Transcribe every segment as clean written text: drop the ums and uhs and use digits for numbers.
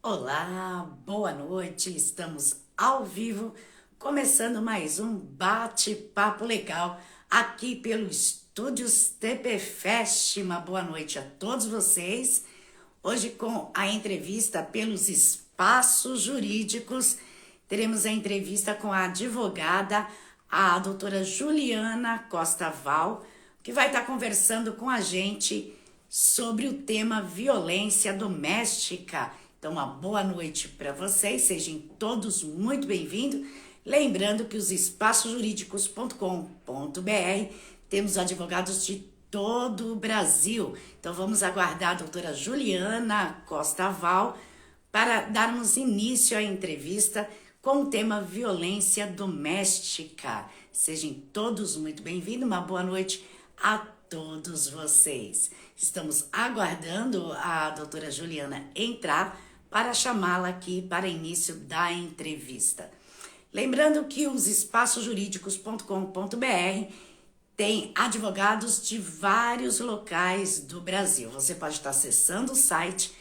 Olá, boa noite. Estamos ao vivo, começando mais um bate-papo legal aqui pelo Estúdios TP Fest. Uma boa noite a todos vocês. Hoje com a entrevista pelos espaços jurídicos, teremos a entrevista com a advogada, a doutora Juliana Costa Val, que vai estar conversando com a gente sobre o tema violência doméstica. Então, uma boa noite para vocês, sejam todos muito bem-vindos. Lembrando que os espaçosjurídicos.com.br temos advogados de todo o Brasil. Então, vamos aguardar a doutora Juliana Costa Val para darmos início à entrevista com o tema violência doméstica. Sejam todos muito bem-vindos, uma boa noite a todos vocês. Estamos aguardando a doutora Juliana entrar para chamá-la aqui para início da entrevista. Lembrando que os espaçosjurídicos.com.br tem advogados de vários locais do Brasil. Você pode estar acessando o site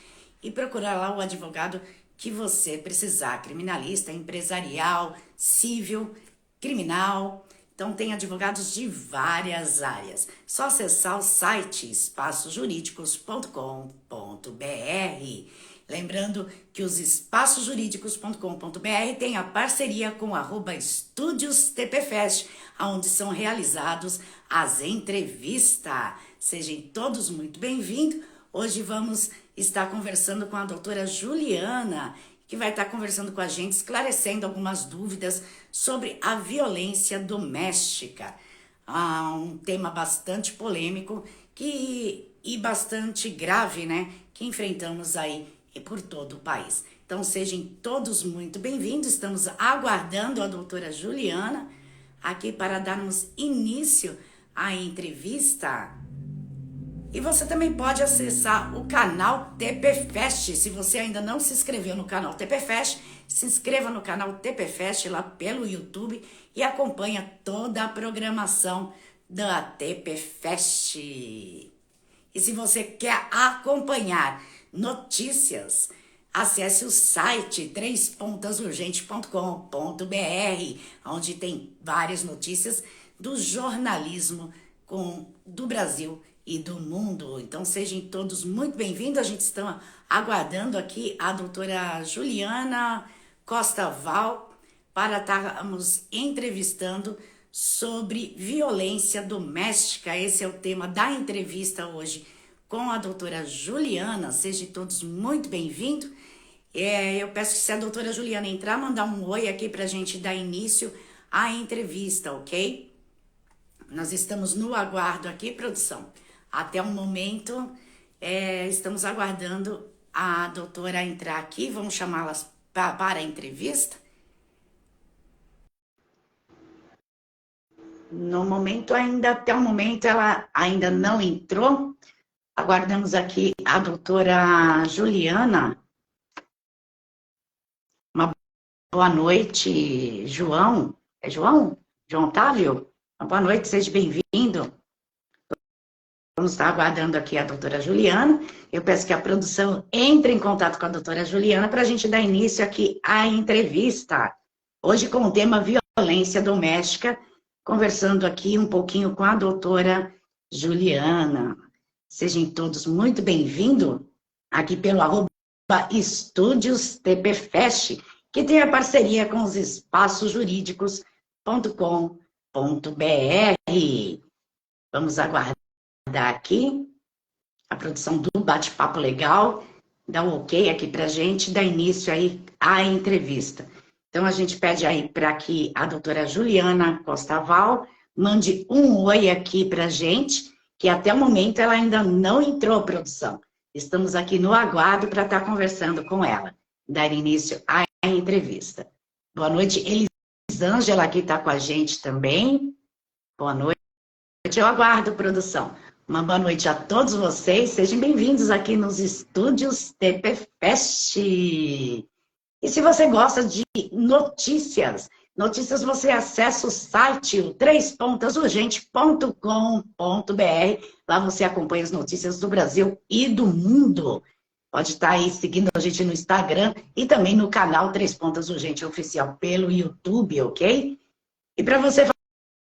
e procurar lá o advogado que você precisar, criminalista, empresarial, civil, criminal. Então, tem advogados de várias áreas. Só acessar o site espaçosjurídicos.com.br. Lembrando que os espaçosjurídicos.com.br tem a parceria com o Estúdios TPFest, onde são realizados as entrevistas. Sejam todos muito bem-vindos. Hoje vamos estar conversando com a doutora Juliana, que vai estar conversando com a gente, esclarecendo algumas dúvidas sobre a violência doméstica. Um tema bastante polêmico e bastante grave, né? Que enfrentamos aí por todo o país. Então, sejam todos muito bem-vindos. Estamos aguardando a doutora Juliana aqui para darmos início à entrevista. E você também pode acessar o canal TP Fest. Se você ainda não se inscreveu no canal TP Fest, se inscreva no canal TP Fest lá pelo YouTube e acompanha toda a programação da TP Fest. E se você quer acompanhar notícias, acesse o site trêspontasurgente.com.br, onde tem várias notícias do jornalismo do Brasil e do mundo. Então, sejam todos muito bem-vindos. A gente está aguardando aqui a doutora Juliana Costa Val para estarmos entrevistando sobre violência doméstica. Esse é o tema da entrevista hoje com a doutora Juliana. Sejam todos muito bem-vindos. Eu peço que se a doutora Juliana entrar, mandar um oi aqui para a gente dar início à entrevista, ok? Nós estamos no aguardo aqui, produção. Até o momento, estamos aguardando a doutora entrar aqui. Vamos chamá-las para a entrevista. Até o momento, ela ainda não entrou. Aguardamos aqui a doutora Juliana. Uma boa noite, João. É João? João Otávio? Uma boa noite, seja bem-vindo. Vamos estar aguardando aqui a doutora Juliana. Eu peço que a produção entre em contato com a doutora Juliana para a gente dar início aqui à entrevista. Hoje com o tema violência doméstica, conversando aqui um pouquinho com a doutora Juliana. Sejam todos muito bem-vindos aqui pelo Estúdios TP Fest, que tem a parceria com os espaçosjurídicos.com.br. Vamos aguardar aqui a produção do bate-papo legal, dá um ok aqui pra gente, dá início aí à entrevista. Então, a gente pede aí para que a doutora Juliana Costa Val mande um oi aqui pra gente, que até o momento ela ainda não entrou, produção. Estamos aqui no aguardo para estar conversando com ela, dar início à entrevista. Boa noite, Elisângela aqui está com a gente também. Boa noite, eu aguardo, produção. Uma boa noite a todos vocês, sejam bem-vindos aqui nos Estúdios TP Fest. E se você gosta de notícias, você acessa o site o trêspontasurgente.com.br. Lá você acompanha as notícias do Brasil e do mundo. Pode estar aí seguindo a gente no Instagram e também no canal Três Pontas Urgente Oficial pelo YouTube, ok? E para você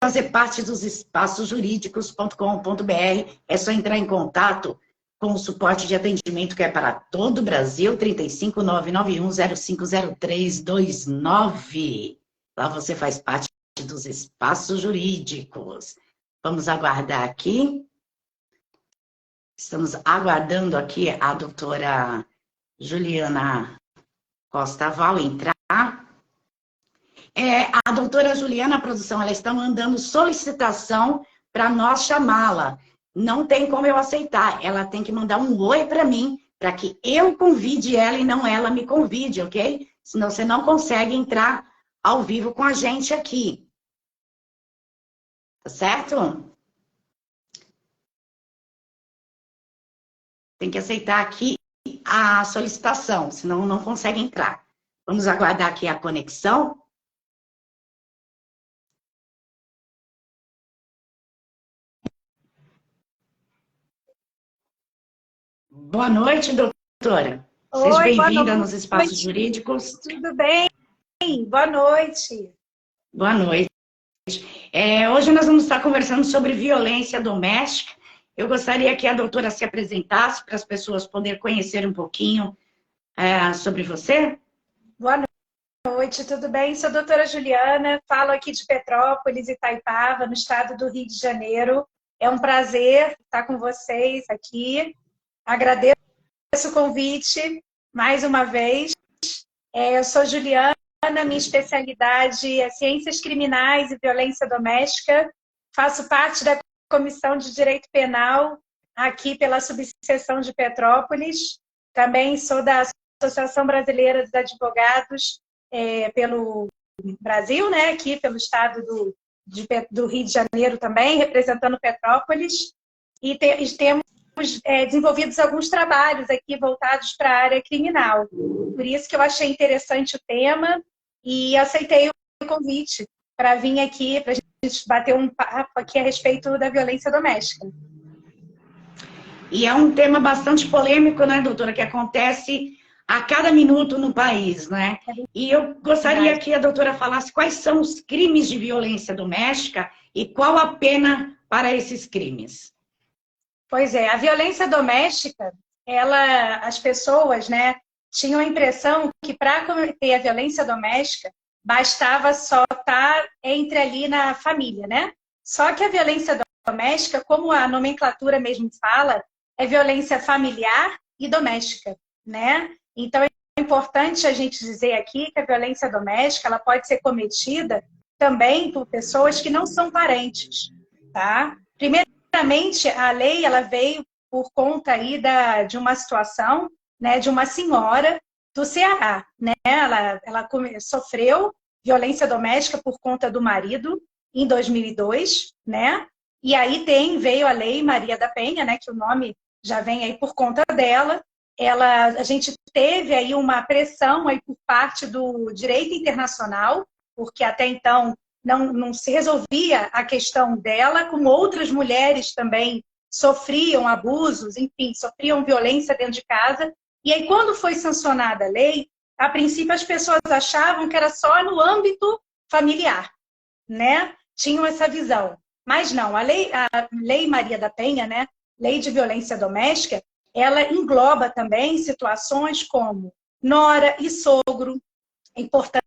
fazer parte dos espaçosjurídicos.com.br, é só entrar em contato com o suporte de atendimento que é para todo o Brasil, 35991050329. Lá você faz parte dos espaços jurídicos. Vamos aguardar aqui. Estamos aguardando aqui a doutora Juliana Costa Val entrar. A doutora Juliana, a produção, ela está mandando solicitação para nós chamá-la. Não tem como eu aceitar. Ela tem que mandar um oi para mim, para que eu convide ela e não ela me convide, ok? Senão você não consegue entrar ao vivo com a gente aqui. Tá certo? Tem que aceitar aqui a solicitação, senão não consegue entrar. Vamos aguardar aqui a conexão. Boa noite, doutora. Seja bem-vinda nos espaços jurídicos. Tudo bem? Boa noite. Boa noite. Hoje nós vamos estar conversando sobre violência doméstica. Eu gostaria que a doutora se apresentasse para as pessoas poderem conhecer um pouquinho sobre você. Boa noite, tudo bem? Sou a doutora Juliana, falo aqui de Petrópolis, Itaipava, no estado do Rio de Janeiro. É um prazer estar com vocês aqui. Agradeço o convite mais uma vez. Eu sou Juliana, minha especialidade é Ciências Criminais e Violência Doméstica. Faço parte da Comissão de Direito Penal aqui pela subseção de Petrópolis. Também sou da Associação Brasileira dos Advogados pelo Brasil, né? Aqui pelo estado do Rio de Janeiro também, representando Petrópolis. E temos desenvolvidos alguns trabalhos aqui voltados para a área criminal. Por isso que eu achei interessante o tema e aceitei o convite para vir aqui, para a gente bater um papo aqui a respeito da violência doméstica. E é um tema bastante polêmico, né, doutora, que acontece a cada minuto no país, né? E eu gostaria que a doutora falasse quais são os crimes de violência doméstica e qual a pena para esses crimes. Pois é, a violência doméstica, as pessoas, né, tinham a impressão que para cometer a violência doméstica bastava só estar entre ali na família, né? Só que a violência doméstica, como a nomenclatura mesmo fala, é violência familiar e doméstica, né? Então é importante a gente dizer aqui que a violência doméstica ela pode ser cometida também por pessoas que não são parentes, tá? Primeiramente, a lei ela veio por conta aí de uma situação, né, de uma senhora do Ceará, né? Ela sofreu violência doméstica por conta do marido em 2002, né? E aí veio a Lei Maria da Penha, né? Que o nome já vem aí por conta dela. A gente teve aí uma pressão aí por parte do direito internacional, porque até então não se resolvia a questão dela, como outras mulheres também sofriam abusos, enfim, sofriam violência dentro de casa. E aí, quando foi sancionada a lei, a princípio as pessoas achavam que era só no âmbito familiar, né? Tinham essa visão. Mas não, a lei Maria da Penha, né? Lei de violência doméstica, ela engloba também situações como nora e sogro, é importante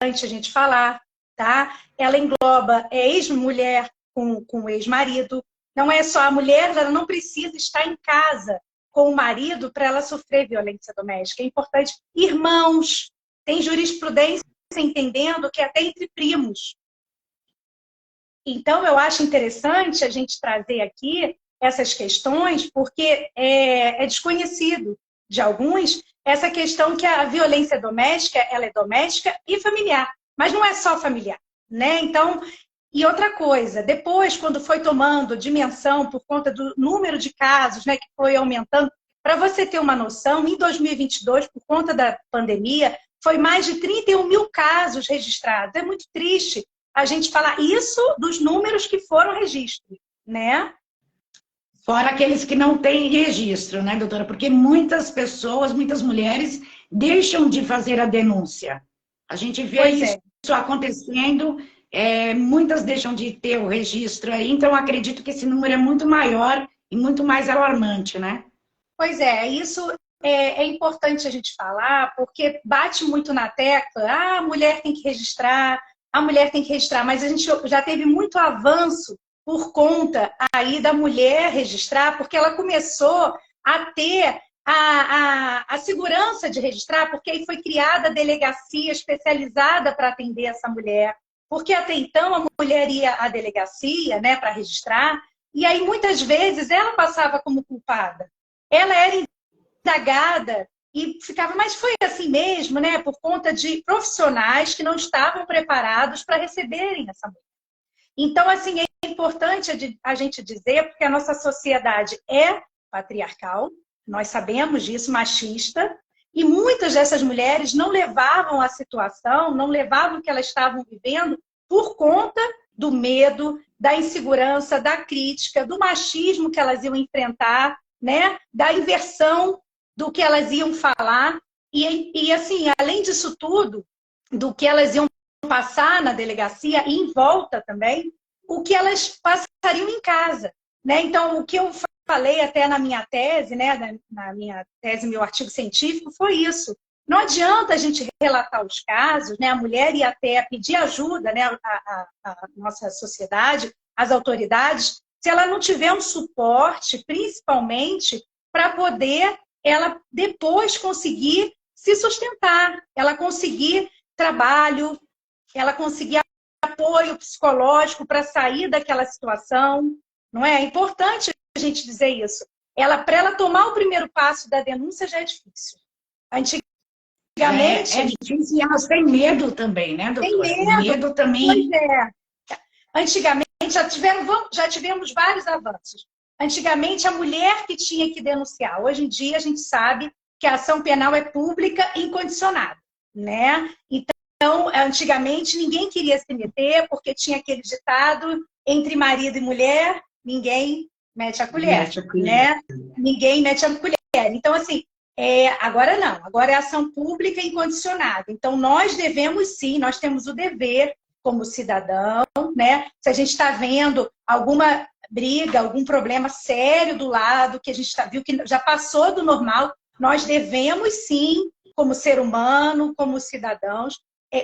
a gente falar, tá? Ela engloba ex-mulher com ex-marido. Não é só a mulher, ela não precisa estar em casa com o marido para ela sofrer violência doméstica. É importante. Irmãos, tem jurisprudência entendendo que até entre primos. Então, eu acho interessante a gente trazer aqui essas questões, porque é desconhecido de alguns essa questão que a violência doméstica, ela é doméstica e familiar, mas não é só familiar, né? Então, e outra coisa, depois, quando foi tomando dimensão por conta do número de casos, né, que foi aumentando, para você ter uma noção, em 2022, por conta da pandemia, foi mais de 31 mil casos registrados. É muito triste a gente falar isso dos números que foram registros, né? Fora aqueles que não têm registro, né, doutora? Porque muitas pessoas, muitas mulheres deixam de fazer a denúncia. A gente vê Pois isso é. acontecendo, muitas deixam de ter o registro aí, então acredito que esse número é muito maior e muito mais alarmante, né? Pois é, isso é importante a gente falar, porque bate muito na tecla, a mulher tem que registrar, a mulher tem que registrar, mas a gente já teve muito avanço por conta aí da mulher registrar, porque ela começou a ter a segurança de registrar, porque aí foi criada a delegacia especializada para atender essa mulher. Porque até então a mulher ia à delegacia, né, para registrar, e aí muitas vezes ela passava como culpada. Ela era indagada e ficava, mas foi assim mesmo, né? Por conta de profissionais que não estavam preparados para receberem essa mulher. Então, assim, é importante a gente dizer, porque a nossa sociedade é patriarcal, nós sabemos disso, machista, e muitas dessas mulheres não levavam a situação, não levavam o que elas estavam vivendo por conta do medo, da insegurança, da crítica, do machismo que elas iam enfrentar, né? Da inversão do que elas iam falar. E assim, além disso tudo, do que elas iam passar na delegacia e em volta também, o que elas passariam em casa, né? Então, o que eu falei até na minha tese, né? Na minha tese, meu artigo científico, foi isso. Não adianta a gente relatar os casos, né? A mulher ir até pedir ajuda, né? A nossa sociedade, as autoridades, se ela não tiver um suporte, principalmente, para poder ela depois conseguir se sustentar, ela conseguir trabalho, ela conseguir apoio psicológico para sair daquela situação, não é? É importante a gente dizer isso. Para ela tomar o primeiro passo da denúncia já é difícil. Antigamente... É difícil e elas têm medo também, né, doutora? Tem medo. Medo também. Pois é. Antigamente, já tivemos vários avanços. Antigamente, a mulher que tinha que denunciar. Hoje em dia, a gente sabe que a ação penal é pública e incondicionada, né? Então, antigamente, ninguém queria se meter, porque tinha aquele ditado, entre marido e mulher, ninguém mete a colher, né? Ninguém mete a colher. Então, assim, agora não. Agora é ação pública e incondicionada. Então, nós devemos sim, nós temos o dever, como cidadão, né? Se a gente está vendo alguma briga, algum problema sério do lado, que a gente viu que já passou do normal, nós devemos sim, como ser humano, como cidadãos,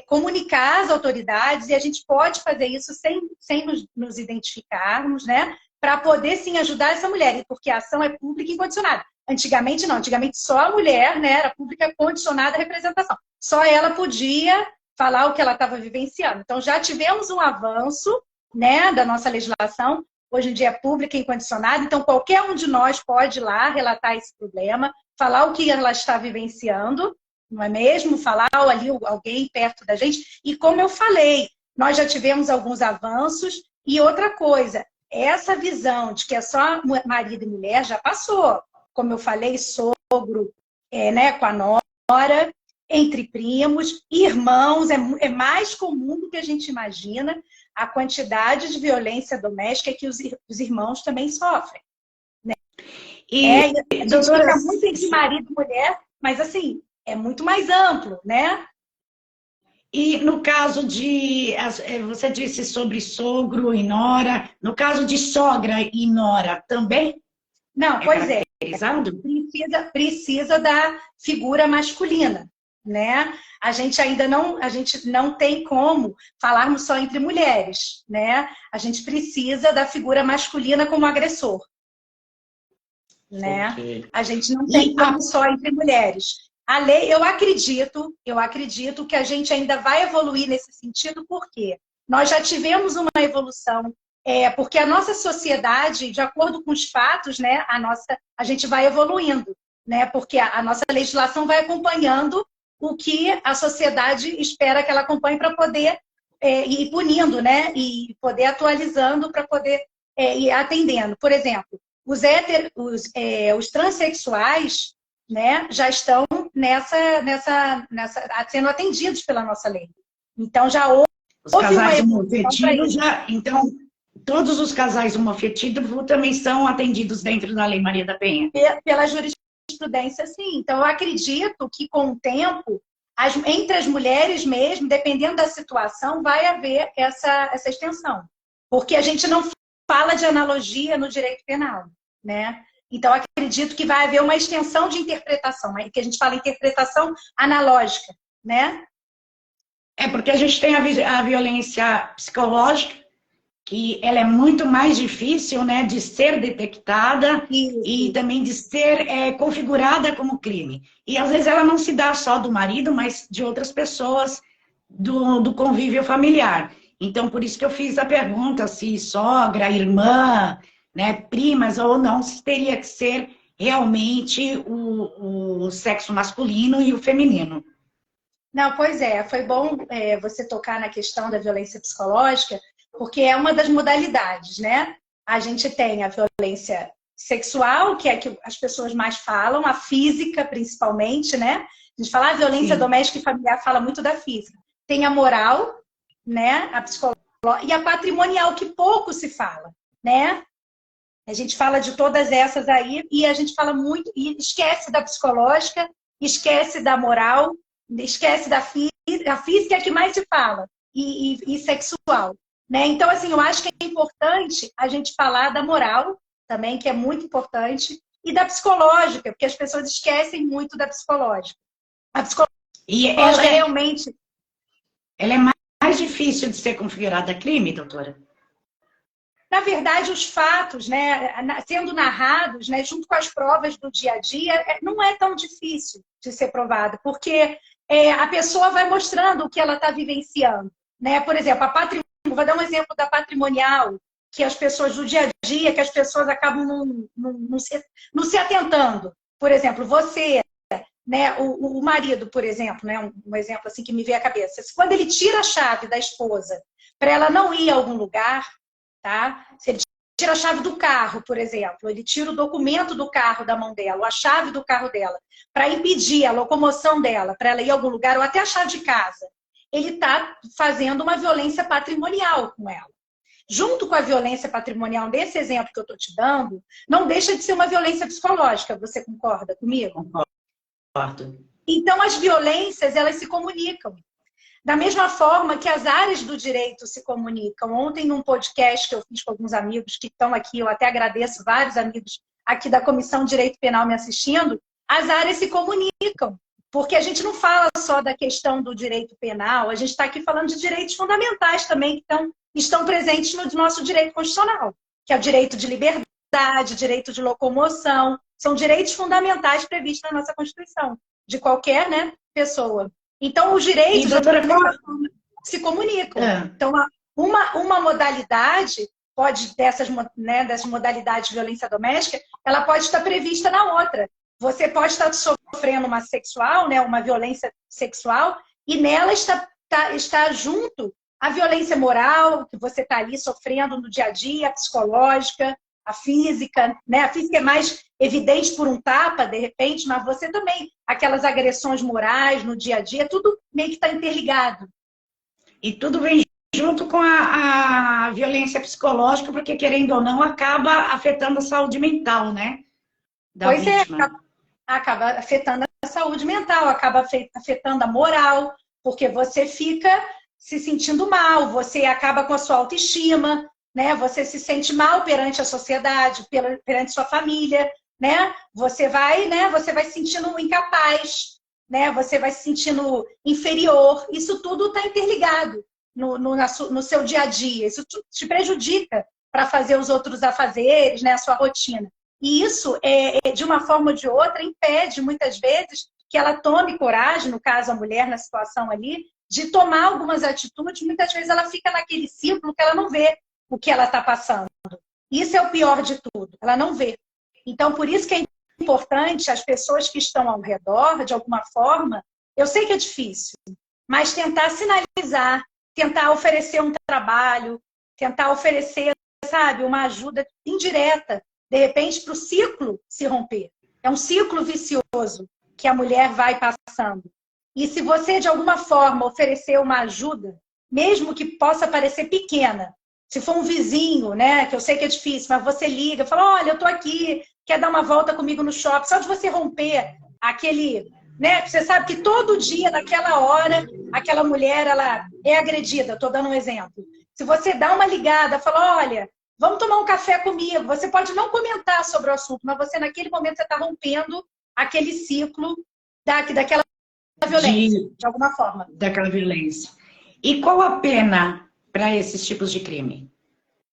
comunicar às autoridades, e a gente pode fazer isso sem nos identificarmos, né? Para poder sim ajudar essa mulher, porque a ação é pública e incondicionada. Antigamente não, antigamente só a mulher, né, era pública condicionada à representação. Só ela podia falar o que ela estava vivenciando. Então, já tivemos um avanço, né, da nossa legislação. Hoje em dia é pública e incondicionada. Então, qualquer um de nós pode ir lá relatar esse problema, falar o que ela está vivenciando, não é mesmo? Falar ali alguém perto da gente. E como eu falei, nós já tivemos alguns avanços. E outra coisa, essa visão de que é só marido e mulher já passou. Como eu falei, sogro, né, com a nora, entre primos, irmãos, é mais comum do que a gente imagina a quantidade de violência doméstica que os irmãos também sofrem. Né? E a gente fica muito entre marido e mulher, mas assim, é muito mais amplo, né? E no caso de, você disse sobre sogro e nora, no caso de sogra e nora também? Não, pois é. Precisa da figura masculina, né? A gente não tem como falarmos só entre mulheres, né? A gente precisa da figura masculina como agressor, né? Okay. A gente não tem como só entre mulheres. A lei, eu acredito que a gente ainda vai evoluir nesse sentido, porque nós já tivemos uma evolução, porque a nossa sociedade, de acordo com os fatos, né, a gente vai evoluindo, né? Porque a nossa legislação vai acompanhando o que a sociedade espera que ela acompanhe para poder ir punindo, né? E poder atualizando para poder ir atendendo. Por exemplo, os transexuais, né, já estão sendo atendidos pela nossa lei. Então, já houve os casais homoafetivos já, então, todos os casais homoafetivos também são atendidos dentro da Lei Maria da Penha? Pela jurisprudência, sim. Então, eu acredito que, com o tempo, entre as mulheres mesmo, dependendo da situação, vai haver essa extensão. Porque a gente não fala de analogia no direito penal, né? Então, acredito que vai haver uma extensão de interpretação, que a gente fala interpretação analógica, né? É porque a gente tem a violência psicológica, que ela é muito mais difícil, né, de ser detectada e também de ser configurada como crime. E às vezes ela não se dá só do marido, mas de outras pessoas do convívio familiar. Então, por isso que eu fiz a pergunta se sogra, irmã, né, primas ou não, se teria que ser realmente o sexo masculino e o feminino. Não, pois é, foi bom você tocar na questão da violência psicológica, porque é uma das modalidades, né? A gente tem a violência sexual, que é a que as pessoas mais falam, a física, principalmente, né? A gente fala a violência doméstica e familiar, fala muito da física. Tem a moral, né? A psicológica e a patrimonial, que pouco se fala, né? A gente fala de todas essas aí e a gente fala muito, e esquece da psicológica, esquece da moral, esquece da física, a física é a que mais se fala, e sexual. Né? Então, assim, eu acho que é importante a gente falar da moral também, que é muito importante, e da psicológica, porque as pessoas esquecem muito da psicológica. A psicológica realmente... Ela é mais difícil de ser configurada crime, doutora? Na verdade, os fatos, né, sendo narrados, né, junto com as provas do dia a dia, não é tão difícil de ser provado, porque a pessoa vai mostrando o que ela está vivenciando. Né? Por exemplo, vou dar um exemplo da patrimonial, que as pessoas do dia a dia, que as pessoas acabam não se atentando. Por exemplo, você, né, o marido, por exemplo, né, um exemplo assim que me veio à cabeça. Quando ele tira a chave da esposa para ela não ir a algum lugar, tá? Se ele tira a chave do carro, por exemplo, ele tira o documento do carro da mão dela, ou a chave do carro dela, para impedir a locomoção dela, para ela ir a algum lugar, ou até a chave de casa. Ele está fazendo uma violência patrimonial com ela. Junto com a violência patrimonial, desse exemplo que eu estou te dando, não deixa de ser uma violência psicológica. Você concorda comigo? Concordo. Então, as violências, elas se comunicam. Da mesma forma que as áreas do direito se comunicam. Ontem, num podcast que eu fiz com alguns amigos que estão aqui, eu até agradeço vários amigos aqui da Comissão de Direito Penal me assistindo, as áreas se comunicam. Porque a gente não fala só da questão do direito penal, a gente está aqui falando de direitos fundamentais também, que estão presentes no nosso direito constitucional, que é o direito de liberdade, direito de locomoção, são direitos fundamentais previstos na nossa Constituição, de qualquer, né, pessoa. Então, os direitos se comunicam. Então, uma modalidade dessas modalidades de violência doméstica, ela pode estar prevista na outra. Você pode estar sofrendo uma sexual, né, uma violência sexual, e nela está junto a violência moral, que você está ali sofrendo no dia a dia, a psicológica, a física, né? A física é mais evidente por um tapa, de repente, mas você também, aquelas agressões morais no dia a dia, tudo meio que está interligado. E tudo vem junto com a violência psicológica, porque, querendo ou não, acaba afetando a saúde mental, né? Pois vítima. Acaba afetando a saúde mental, acaba afetando a moral, porque você fica se sentindo mal, você acaba com a sua autoestima, né? Você se sente mal perante a sociedade, perante sua família, né? Você vai se sentindo incapaz, né? Você vai se sentindo inferior. Isso tudo está interligado no seu dia a dia. Isso te prejudica para fazer os outros afazeres, né? A sua rotina. E isso, de uma forma ou de outra, impede, muitas vezes, que ela tome coragem, no caso a mulher na situação ali, de tomar algumas atitudes. Muitas vezes ela fica naquele círculo que ela não vê o que ela está passando. Isso é o pior de tudo, ela não vê. Então, por isso que é importante as pessoas que estão ao redor, de alguma forma, eu sei que é difícil, mas tentar sinalizar, tentar oferecer um trabalho, tentar oferecer, sabe, uma ajuda indireta, de repente, para o ciclo se romper. É um ciclo vicioso que a mulher vai passando. E se você, de alguma forma, oferecer uma ajuda, mesmo que possa parecer pequena, Se for um vizinho, né, que eu sei que é difícil, mas você liga, fala, olha, eu tô aqui, quer dar uma volta comigo no shopping, só de você romper aquele, né, você sabe que todo dia, naquela hora, aquela mulher, ela é agredida, tô dando um exemplo. Se você dá uma ligada, fala, olha, vamos tomar um café comigo, você pode não comentar sobre o assunto, mas você, naquele momento, você está rompendo aquele ciclo daquela violência, de alguma forma. Daquela violência. E qual a pena para esses tipos de crime?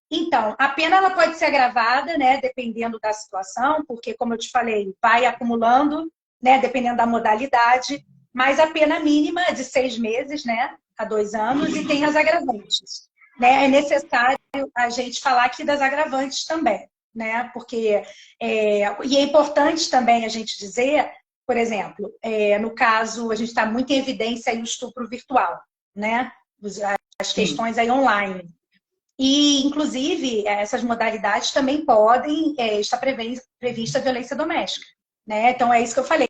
Então, a pena ela pode ser agravada, né, dependendo da situação, porque, como eu te falei, vai acumulando, né, dependendo da modalidade, mas a pena mínima é de 6 meses, né, a 2 anos, e tem as agravantes. Né? É necessário a gente falar aqui das agravantes também, né, porque, e é importante também a gente dizer, por exemplo, no caso, a gente está muito em evidência aí o estupro virtual, né, as questões aí online. E, inclusive, essas modalidades também podem estar prevista a violência doméstica. Né? Então, é isso que eu falei.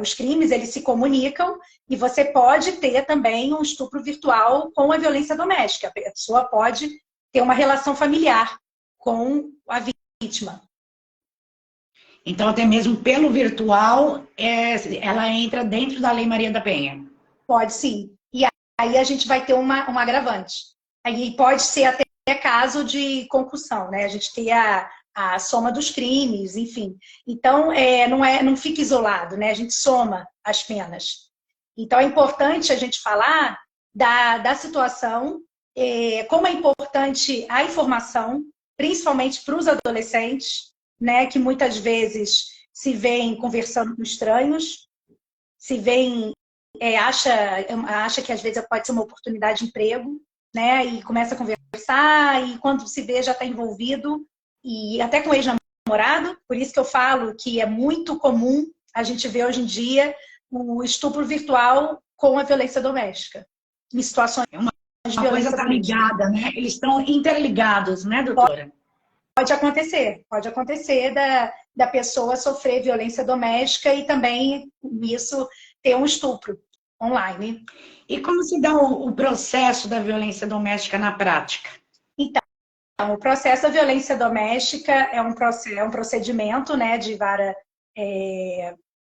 Os crimes, eles se comunicam e você pode ter também um estupro virtual com a violência doméstica. A pessoa pode ter uma relação familiar com a vítima. Então, até mesmo pelo virtual, ela entra dentro da Lei Maria da Penha? Pode sim. E aí a gente vai ter uma agravante. Aí pode ser até caso de concussão, né? A gente tem a soma dos crimes, enfim. Então, não fica isolado, né? A gente soma as penas. Então, é importante a gente falar da situação, como é importante a informação, principalmente para os adolescentes, né? Que muitas vezes se veem conversando com estranhos, se veem, acha que às vezes pode ser uma oportunidade de emprego, né? E começa a conversar, e quando se vê já está envolvido, e até com ex-namorado. Por isso que eu falo que é muito comum a gente ver hoje em dia o estupro virtual com a violência doméstica. Em situações de violência coisa está ligada, né? Eles estão interligados, né, doutora? Pode acontecer da pessoa sofrer violência doméstica e também isso ter um estupro online. E como se dá o processo da violência doméstica na prática? Então, o processo da violência doméstica é um procedimento, né, de vara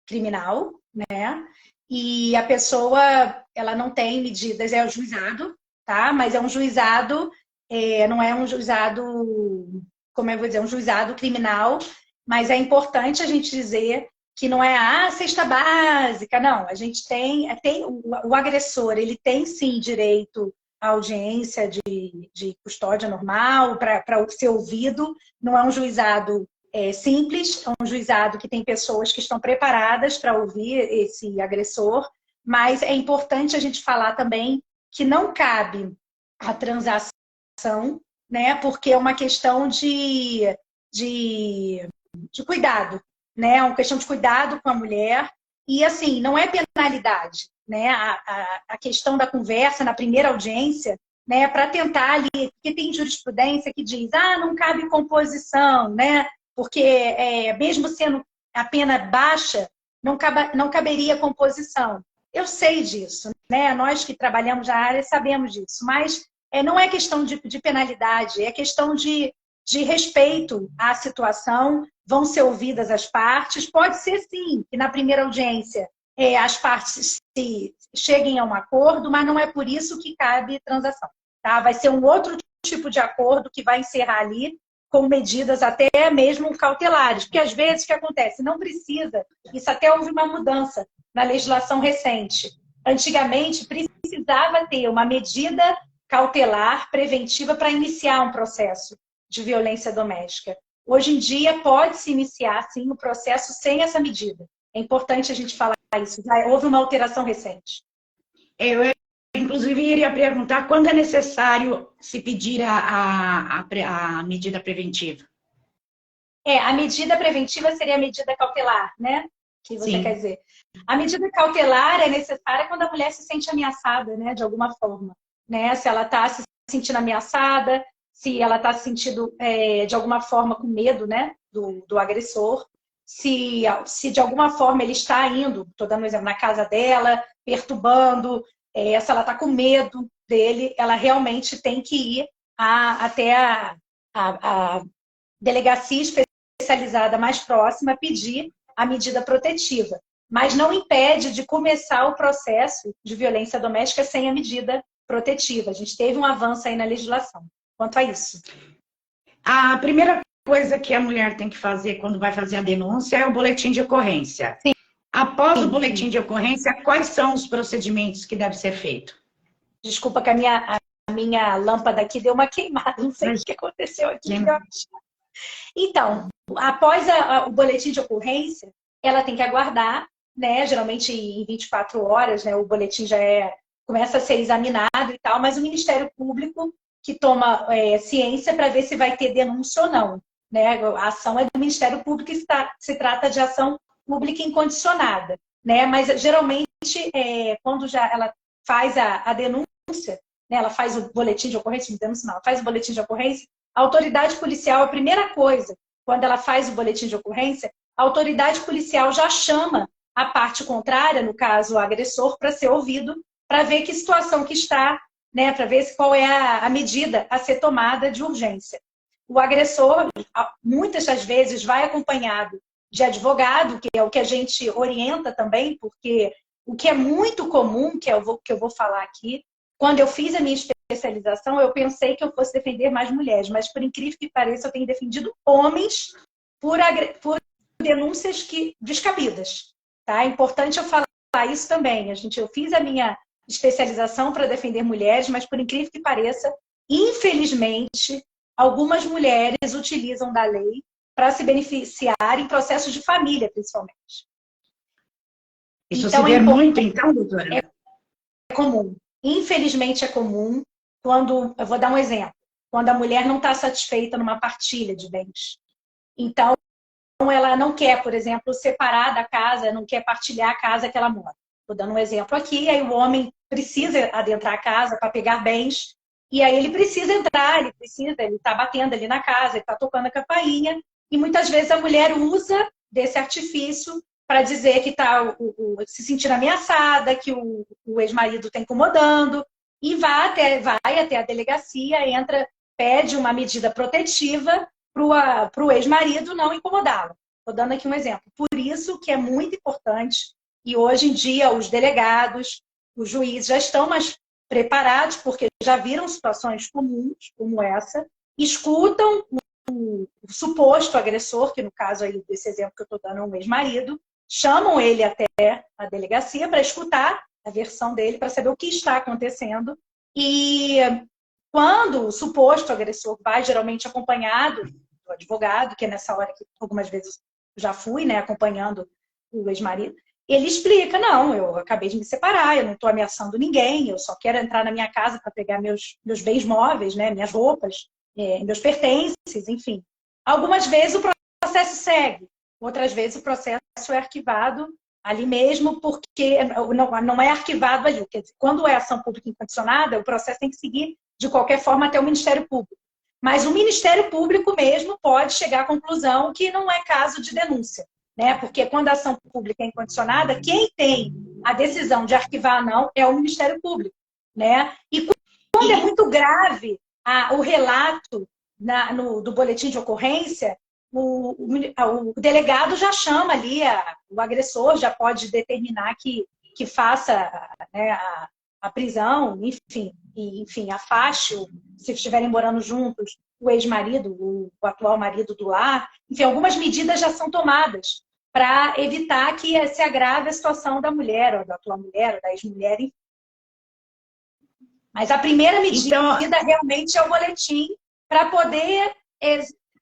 criminal, né? E a pessoa, ela não tem medidas, é o juizado, tá? Mas é um juizado, não é um juizado, como eu vou dizer, um juizado criminal, mas é importante a gente dizer que não é a cesta básica, não. A gente tem o agressor, ele tem sim direito à audiência de custódia normal, para ser ouvido. Não é um juizado simples, é um juizado que tem pessoas que estão preparadas para ouvir esse agressor, mas é importante a gente falar também que não cabe a transação, né? Porque é uma questão de cuidado, né? É uma questão de cuidado com a mulher. E, assim, não é penalidade, né? A questão da conversa na primeira audiência, né? Para tentar ali, porque tem jurisprudência que diz, não cabe composição, né? Porque mesmo sendo a pena baixa, não caberia composição. Eu sei disso, né? Nós que trabalhamos na área sabemos disso, mas não é questão de penalidade, é questão de respeito à situação. Vão ser ouvidas as partes. Pode ser, sim, que na primeira audiência as partes cheguem a um acordo, mas não é por isso que cabe transação. Tá? Vai ser um outro tipo de acordo que vai encerrar ali com medidas até mesmo cautelares. Porque às vezes o que acontece? Não precisa. Isso até houve uma mudança na legislação recente. Antigamente precisava ter uma medida cautelar preventiva para iniciar um processo de violência doméstica. Hoje em dia, pode-se iniciar, sim, o processo sem essa medida. É importante a gente falar isso. Já houve uma alteração recente. Eu, inclusive, iria perguntar quando é necessário se pedir a medida preventiva. A medida preventiva seria a medida cautelar, né? Que você quer dizer. A medida cautelar é necessária quando a mulher se sente ameaçada, né? De alguma forma. Né? Se ela está se sentindo ameaçada, se ela está se sentindo, de alguma forma, com medo, né, do agressor, se de alguma forma ele está indo, estou dando um exemplo, na casa dela, perturbando, se ela está com medo dele, ela realmente tem que ir até a delegacia especializada mais próxima pedir a medida protetiva. Mas não impede de começar o processo de violência doméstica sem a medida protetiva. A gente teve um avanço aí na legislação quanto a isso. A primeira coisa que a mulher tem que fazer quando vai fazer a denúncia é o boletim de ocorrência. Sim. Após o boletim de ocorrência, quais são os procedimentos que devem ser feitos? Desculpa que a minha lâmpada aqui deu uma queimada, não sei o que aconteceu aqui. Então, após o boletim de ocorrência, ela tem que aguardar, né? Geralmente em 24 horas, né? O boletim já começa a ser examinado e tal, mas o Ministério Público que toma ciência para ver se vai ter denúncia ou não, né? A ação é do Ministério Público e se trata de ação pública incondicionada, né? Mas geralmente quando já ela faz a denúncia, né? Ela faz o boletim de ocorrência, não denúncia não, ela faz o boletim de ocorrência, a autoridade policial, a primeira coisa, quando ela faz o boletim de ocorrência, a autoridade policial já chama a parte contrária, no caso o agressor, para ser ouvido, para ver que situação que está, né, para ver qual é a medida a ser tomada de urgência. O agressor, muitas das vezes, vai acompanhado de advogado, que é o que a gente orienta também, porque o que é muito comum, que eu vou falar aqui, quando eu fiz a minha especialização, eu pensei que eu fosse defender mais mulheres, mas por incrível que pareça, eu tenho defendido homens por denúncias descabidas. Tá? É importante eu falar isso também. Eu fiz a minha especialização para defender mulheres, mas por incrível que pareça, infelizmente, algumas mulheres utilizam da lei para se beneficiar em processos de família, principalmente. Isso então, se vê muito, então, doutora? É comum. Infelizmente é comum quando, eu vou dar um exemplo, quando a mulher não está satisfeita numa partilha de bens. Então, ela não quer, por exemplo, separar da casa, não quer partilhar a casa que ela mora. Estou dando um exemplo aqui, aí o homem precisa adentrar a casa para pegar bens, e aí ele precisa entrar, ele está batendo ali na casa, ele está tocando a campainha, e muitas vezes a mulher usa desse artifício para dizer que está se sentindo ameaçada, que o ex-marido está incomodando, e vai até a delegacia, pede uma medida protetiva para o ex-marido não incomodá-lo. Estou dando aqui um exemplo. Por isso que é muito importante, e hoje em dia os delegados, os juízes já estão mais preparados, porque já viram situações comuns como essa, escutam o suposto agressor, que no caso aí desse exemplo que eu estou dando é um ex-marido, chamam ele até a delegacia para escutar a versão dele, para saber o que está acontecendo. E quando o suposto agressor vai, geralmente acompanhado do advogado, que é nessa hora que algumas vezes já fui, né, acompanhando o ex-marido, ele explica, não, eu acabei de me separar, eu não estou ameaçando ninguém, eu só quero entrar na minha casa para pegar meus bens móveis, né, minhas roupas, meus pertences, enfim. Algumas vezes o processo segue, outras vezes o processo é arquivado ali mesmo, porque não é arquivado ali. Quer dizer, quando é ação pública incondicionada, o processo tem que seguir de qualquer forma até o Ministério Público. Mas o Ministério Público mesmo pode chegar à conclusão que não é caso de denúncia, né? Porque quando a ação pública é incondicionada, quem tem a decisão de arquivar ou não é o Ministério Público, né? E quando é muito grave o relato do boletim de ocorrência, o delegado já chama ali, o agressor já pode determinar que faça, né, a prisão, enfim, afaste, se estiverem morando juntos, o ex-marido, o atual marido do lar. Enfim, algumas medidas já são tomadas para evitar que se agrave a situação da mulher, ou da atual mulher, ou da ex-mulher. Mas a primeira medida realmente é o boletim para poder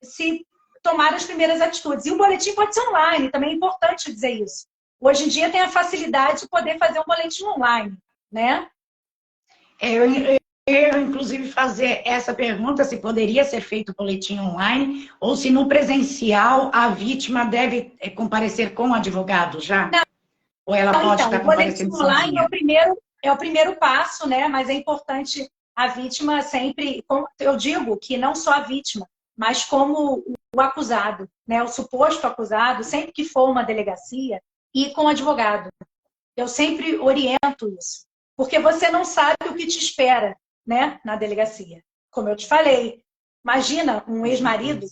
se tomar as primeiras atitudes. E o boletim pode ser online, também é importante dizer isso. Hoje em dia tem a facilidade de poder fazer um boletim online, né? Eu, inclusive, fazer essa pergunta, se poderia ser feito o boletim online, ou se no presencial a vítima deve comparecer com o advogado já? Não. Ou ela pode estar comparecendo sozinha? O boletim online é o primeiro passo, né? Mas é importante a vítima sempre... Eu digo que não só a vítima, mas como o acusado, né? O suposto acusado, sempre que for uma delegacia, ir com o advogado. Eu sempre oriento isso. Porque você não sabe o que te espera, né, na delegacia. como eu te falei, imagina um ex-marido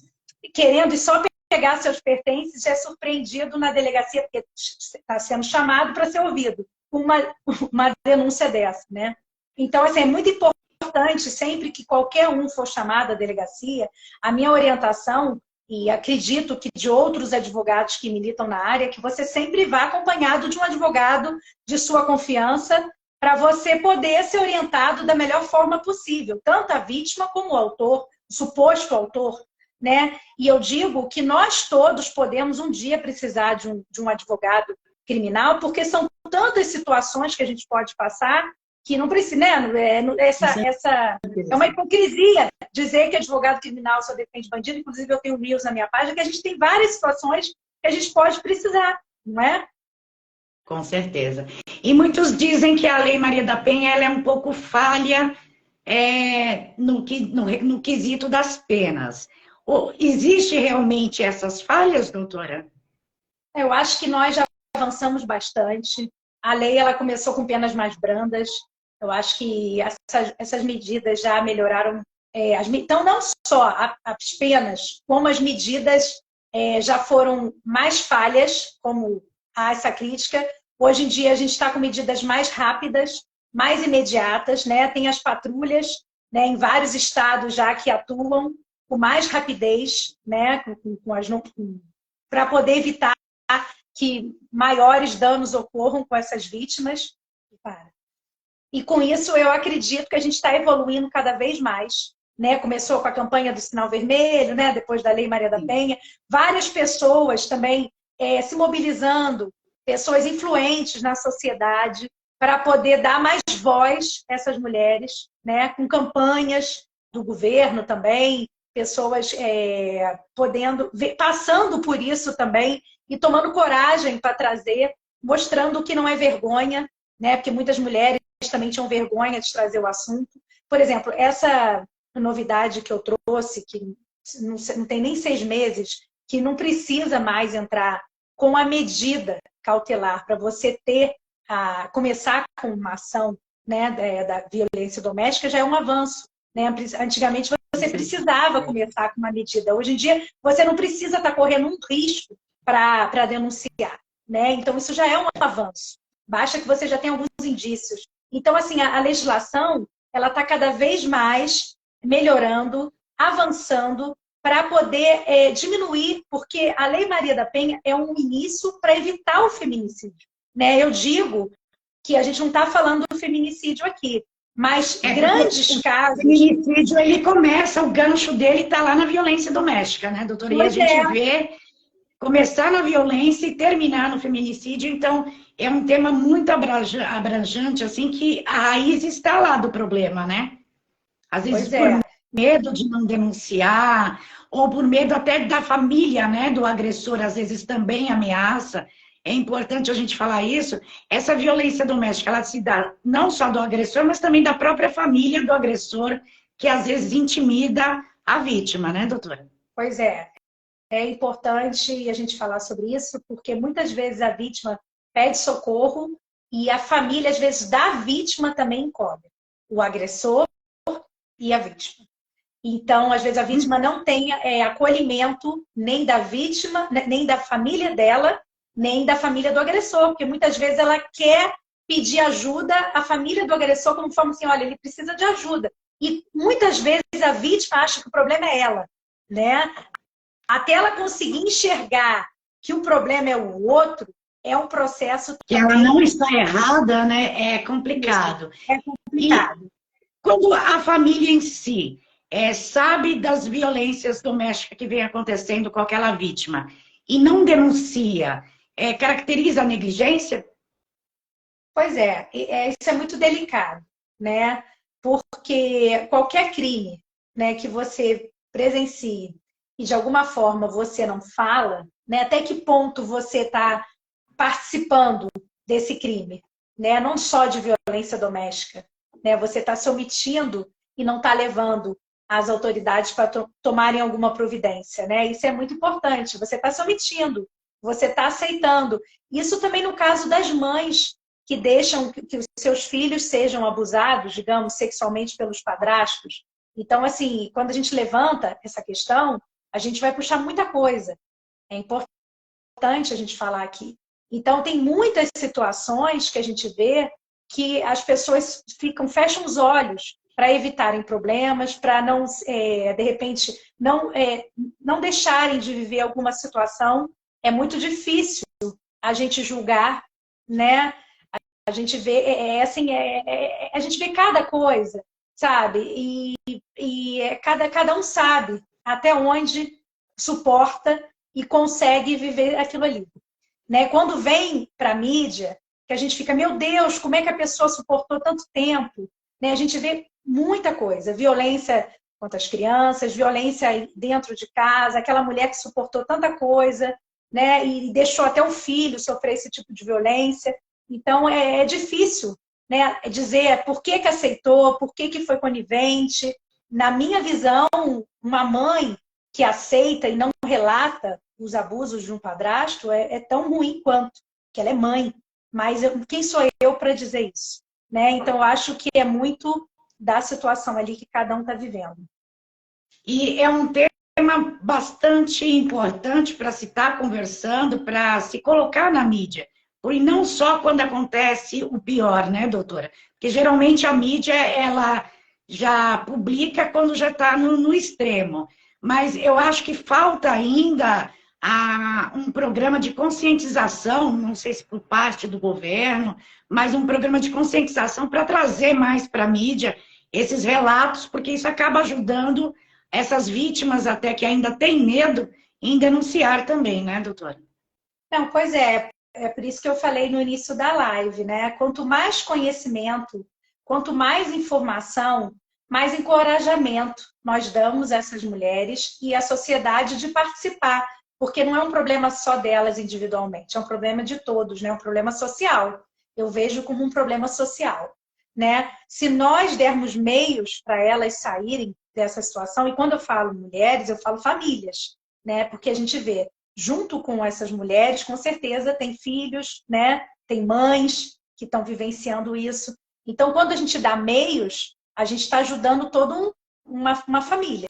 querendo só pegar seus pertences e é surpreendido na delegacia, porque está sendo chamado para ser ouvido, uma denúncia dessa, né? Então, assim, é muito importante, sempre que qualquer um for chamado à delegacia, a minha orientação, e acredito que de outros advogados que militam na área, que você sempre vá acompanhado de um advogado de sua confiança, para você poder ser orientado da melhor forma possível, tanto a vítima como o autor, o suposto autor, né? E eu digo que nós todos podemos um dia precisar de um advogado criminal, porque são tantas situações que a gente pode passar que não precisa, né? É uma hipocrisia dizer que advogado criminal só defende bandido. Inclusive, eu tenho reels na minha página que a gente tem várias situações que a gente pode precisar, não é? Com certeza. E muitos dizem que a Lei Maria da Penha ela é um pouco falha no quesito das penas. Existe realmente essas falhas, doutora? Eu acho que nós já avançamos bastante. A lei ela começou com penas mais brandas. Eu acho que essas medidas já melhoraram. Então, não só as penas, como as medidas já foram mais falhas, como há essa crítica. Hoje em dia, a gente está com medidas mais rápidas, mais imediatas, né? Tem as patrulhas, né, em vários estados já que atuam com mais rapidez, né, para poder evitar que maiores danos ocorram com essas vítimas. E com isso, eu acredito que a gente está evoluindo cada vez mais. Né? Começou com a campanha do Sinal Vermelho, né? Depois da Lei Maria da Penha. Várias pessoas também se mobilizando, pessoas influentes na sociedade, para poder dar mais voz a essas mulheres, né? Com campanhas do governo também, pessoas passando por isso também e tomando coragem para trazer, mostrando que não é vergonha, né? Porque muitas mulheres também tinham vergonha de trazer o assunto. Por exemplo, essa novidade que eu trouxe, que não tem nem 6 meses, que não precisa mais entrar com a medida cautelar para você começar com uma ação, né, da violência doméstica, já é um avanço. Né? Antigamente você precisava começar com uma medida. Hoje em dia você não precisa estar correndo um risco para denunciar. Né? Então isso já é um avanço. Basta que você já tenha alguns indícios. Então, assim, a legislação ela está cada vez mais melhorando, avançando, para poder diminuir, porque a Lei Maria da Penha é um início para evitar o feminicídio. Né? Eu digo que a gente não está falando do feminicídio aqui, mas grandes casos... O feminicídio, ele começa, o gancho dele está lá na violência doméstica, né, doutora? E a gente vê começar na violência e terminar no feminicídio, então é um tema muito abrangente, assim, que a raiz está lá do problema, né? Às vezes por medo de não denunciar, ou por medo até da família, né, do agressor, às vezes também ameaça. É importante a gente falar isso. Essa violência doméstica, ela se dá não só do agressor, mas também da própria família do agressor, que às vezes intimida a vítima, né, doutora? Pois é. É importante a gente falar sobre isso, porque muitas vezes a vítima pede socorro e a família, às vezes, da vítima também encobre o agressor e a vítima. Então, às vezes, a vítima não tem acolhimento nem da vítima, nem da família dela, nem da família do agressor, porque muitas vezes ela quer pedir ajuda à família do agressor como forma assim, olha, ele precisa de ajuda. E muitas vezes a vítima acha que o problema é ela, né? Até ela conseguir enxergar que o problema é o outro, é um processo... Que ela não está errada, né? É complicado. É complicado. E quando a família em si sabe das violências domésticas que vem acontecendo com aquela vítima e não denuncia, caracteriza a negligência? Pois isso é muito delicado, né? Porque qualquer crime, né, que você presencie e de alguma forma você não fala, né, até que ponto você está participando desse crime, né? Não só de violência doméstica, né? Você está se omitindo e não está levando as autoridades para tomarem alguma providência, né? Isso é muito importante. Você está se omitindo, você está aceitando. Isso também no caso das mães que deixam que os seus filhos sejam abusados, digamos, sexualmente pelos padrastos, Então, assim, quando a gente levanta essa questão, a gente vai puxar muita coisa. É importante a gente falar aqui. Então, tem muitas situações que a gente vê que as pessoas fecham os olhos para evitarem problemas, para não, de repente, não deixarem de viver alguma situação. É muito difícil a gente julgar, né? A gente vê, a gente vê cada coisa, sabe? Cada um sabe até onde suporta e consegue viver aquilo ali. Né? Quando vem para a mídia, que a gente fica, meu Deus, como é que a pessoa suportou tanto tempo? Né? A gente vê muita coisa, violência contra as crianças, violência dentro de casa, aquela mulher que suportou tanta coisa, né? E deixou até o filho sofrer esse tipo de violência. Então, é difícil, né, dizer por que aceitou, por que foi conivente. Na minha visão, uma mãe que aceita e não relata os abusos de um padrasto é tão ruim quanto, que ela é mãe. Mas quem sou eu para dizer isso? Né? Então, eu acho que é muito da situação ali que cada um está vivendo. E é um tema bastante importante para se estar conversando, para se colocar na mídia. E não só quando acontece o pior, né, doutora? Porque geralmente a mídia, ela já publica quando já está no extremo. Mas eu acho que falta ainda um programa de conscientização, não sei se por parte do governo, mas um programa de conscientização para trazer mais para a mídia esses relatos, porque isso acaba ajudando essas vítimas até que ainda têm medo em denunciar também, né, doutora? Não, pois é por isso que eu falei no início da live, né? Quanto mais conhecimento, quanto mais informação, mais encorajamento nós damos a essas mulheres e à sociedade de participar, porque não é um problema só delas individualmente, é um problema de todos, né? É um problema social. Eu vejo como um problema social, né? Se nós dermos meios para elas saírem dessa situação, e quando eu falo mulheres, eu falo famílias, né? Porque a gente vê junto com essas mulheres, com certeza, tem filhos, né? Tem mães que estão vivenciando isso. Então, quando a gente dá meios, a gente está ajudando toda uma família,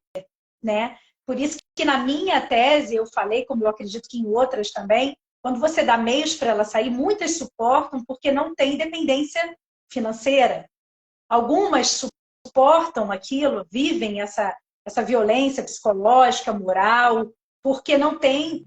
né? Por isso que na minha tese, eu falei, como eu acredito que em outras também, quando você dá meios para ela sair, muitas suportam porque não tem dependência financeira. Algumas suportam aquilo, vivem essa violência psicológica, moral, porque não tem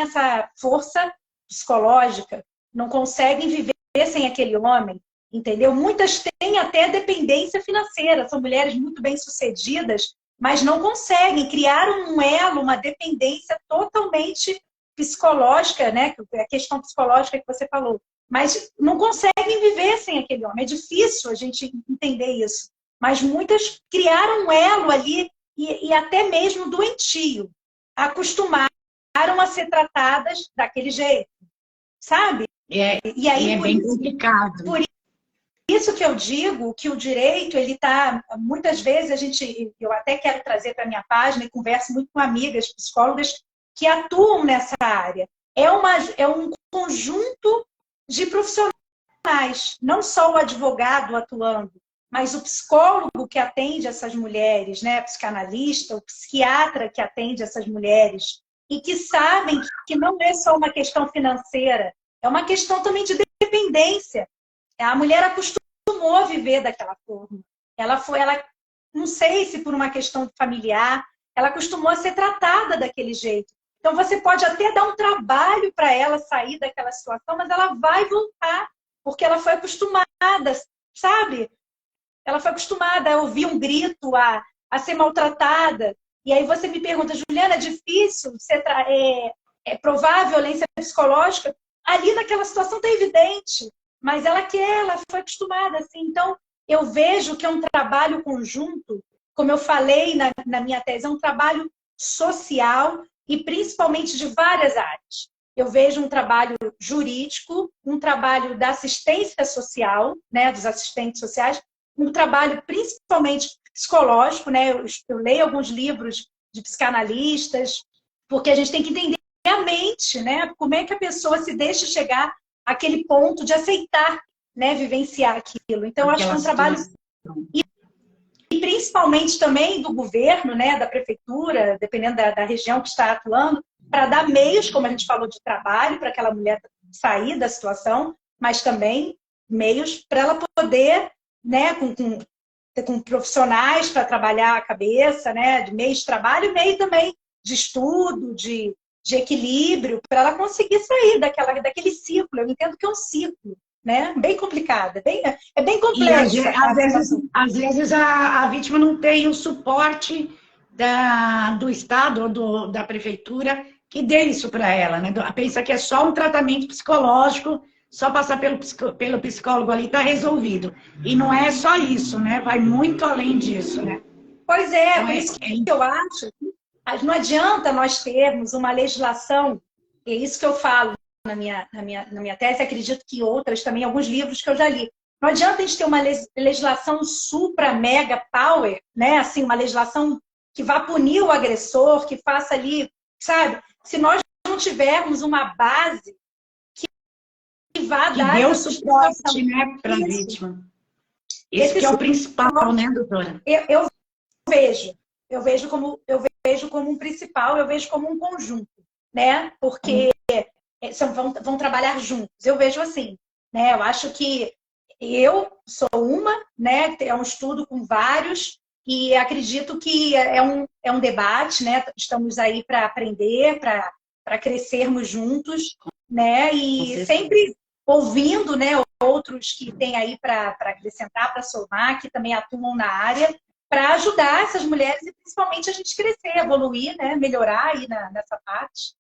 essa força psicológica, não conseguem viver sem aquele homem, entendeu? Muitas têm até dependência financeira, são mulheres muito bem-sucedidas, mas não conseguem criar um elo, uma dependência totalmente psicológica, né? A questão psicológica que você falou. Mas não conseguem viver sem aquele homem. É difícil a gente entender isso. Mas muitas criaram um elo ali e até mesmo doentio. Acostumaram a ser tratadas daquele jeito, sabe? E aí é bem complicado. Por isso que eu digo que o direito, ele está, muitas vezes eu até quero trazer para a minha página e converso muito com amigas psicólogas que atuam nessa área. É um conjunto de profissionais, não só o advogado atuando, mas o psicólogo que atende essas mulheres, né? Psicanalista, o psiquiatra que atende essas mulheres, e que sabem que não é só uma questão financeira, é uma questão também de dependência. A mulher acostumou a viver daquela forma. Ela não sei se por uma questão familiar, ela acostumou a ser tratada daquele jeito. Então você pode até dar um trabalho para ela sair daquela situação, mas ela vai voltar, porque ela foi acostumada, sabe? Ela foi acostumada a ouvir um grito, a ser maltratada. E aí você me pergunta, Juliana, é difícil provar a violência psicológica? Ali naquela situação está evidente, mas ela foi acostumada assim. Então, eu vejo que é um trabalho conjunto, como eu falei na minha tese, é um trabalho social e principalmente de várias áreas. Eu vejo um trabalho jurídico, um trabalho da assistência social, né, dos assistentes sociais, um trabalho principalmente psicológico, né? Eu leio alguns livros de psicanalistas, porque a gente tem que entender a mente, né? Como é que a pessoa se deixa chegar àquele ponto de aceitar, né, vivenciar aquilo. Então, eu acho que é um trabalho... E e principalmente também do governo, né, da prefeitura, dependendo da região que está atuando, para dar meios, como a gente falou, de trabalho para aquela mulher sair da situação, mas também meios para ela poder, né, com profissionais para trabalhar a cabeça, né, de meios de trabalho e meio também de estudo, de equilíbrio, para ela conseguir sair daquele ciclo. Eu entendo que é um ciclo, né? Bem complicado, é bem E complexo. às vezes a vítima não tem o suporte do Estado ou da prefeitura que dê isso para ela, né? Pensa que é só um tratamento psicológico, só passar pelo psicólogo ali está resolvido. E não é só isso, né? Vai muito além disso, né? Pois é, Então, por isso que eu acho que não adianta nós termos uma legislação, é isso que eu falo na minha tese, acredito que outras também, alguns livros que eu já li. Não adianta a gente ter uma legislação supra, mega, power, né? Assim, uma legislação que vá punir o agressor, que faça ali, sabe? Se nós não tivermos uma base que vá dar dê o essa suporte, né, para a vítima. Esse que é o principal, né, doutora? Eu vejo como um principal, eu vejo como um conjunto, né? Porque vão trabalhar juntos. Eu vejo assim, né? Eu acho que eu sou uma, né? É um estudo com vários e acredito que é um debate, né? Estamos aí para aprender, para crescermos juntos, né? E sempre ouvindo, né? Outros que têm aí para acrescentar, para somar, que também atuam na área, para ajudar essas mulheres e principalmente a gente crescer, evoluir, né? Melhorar aí nessa parte.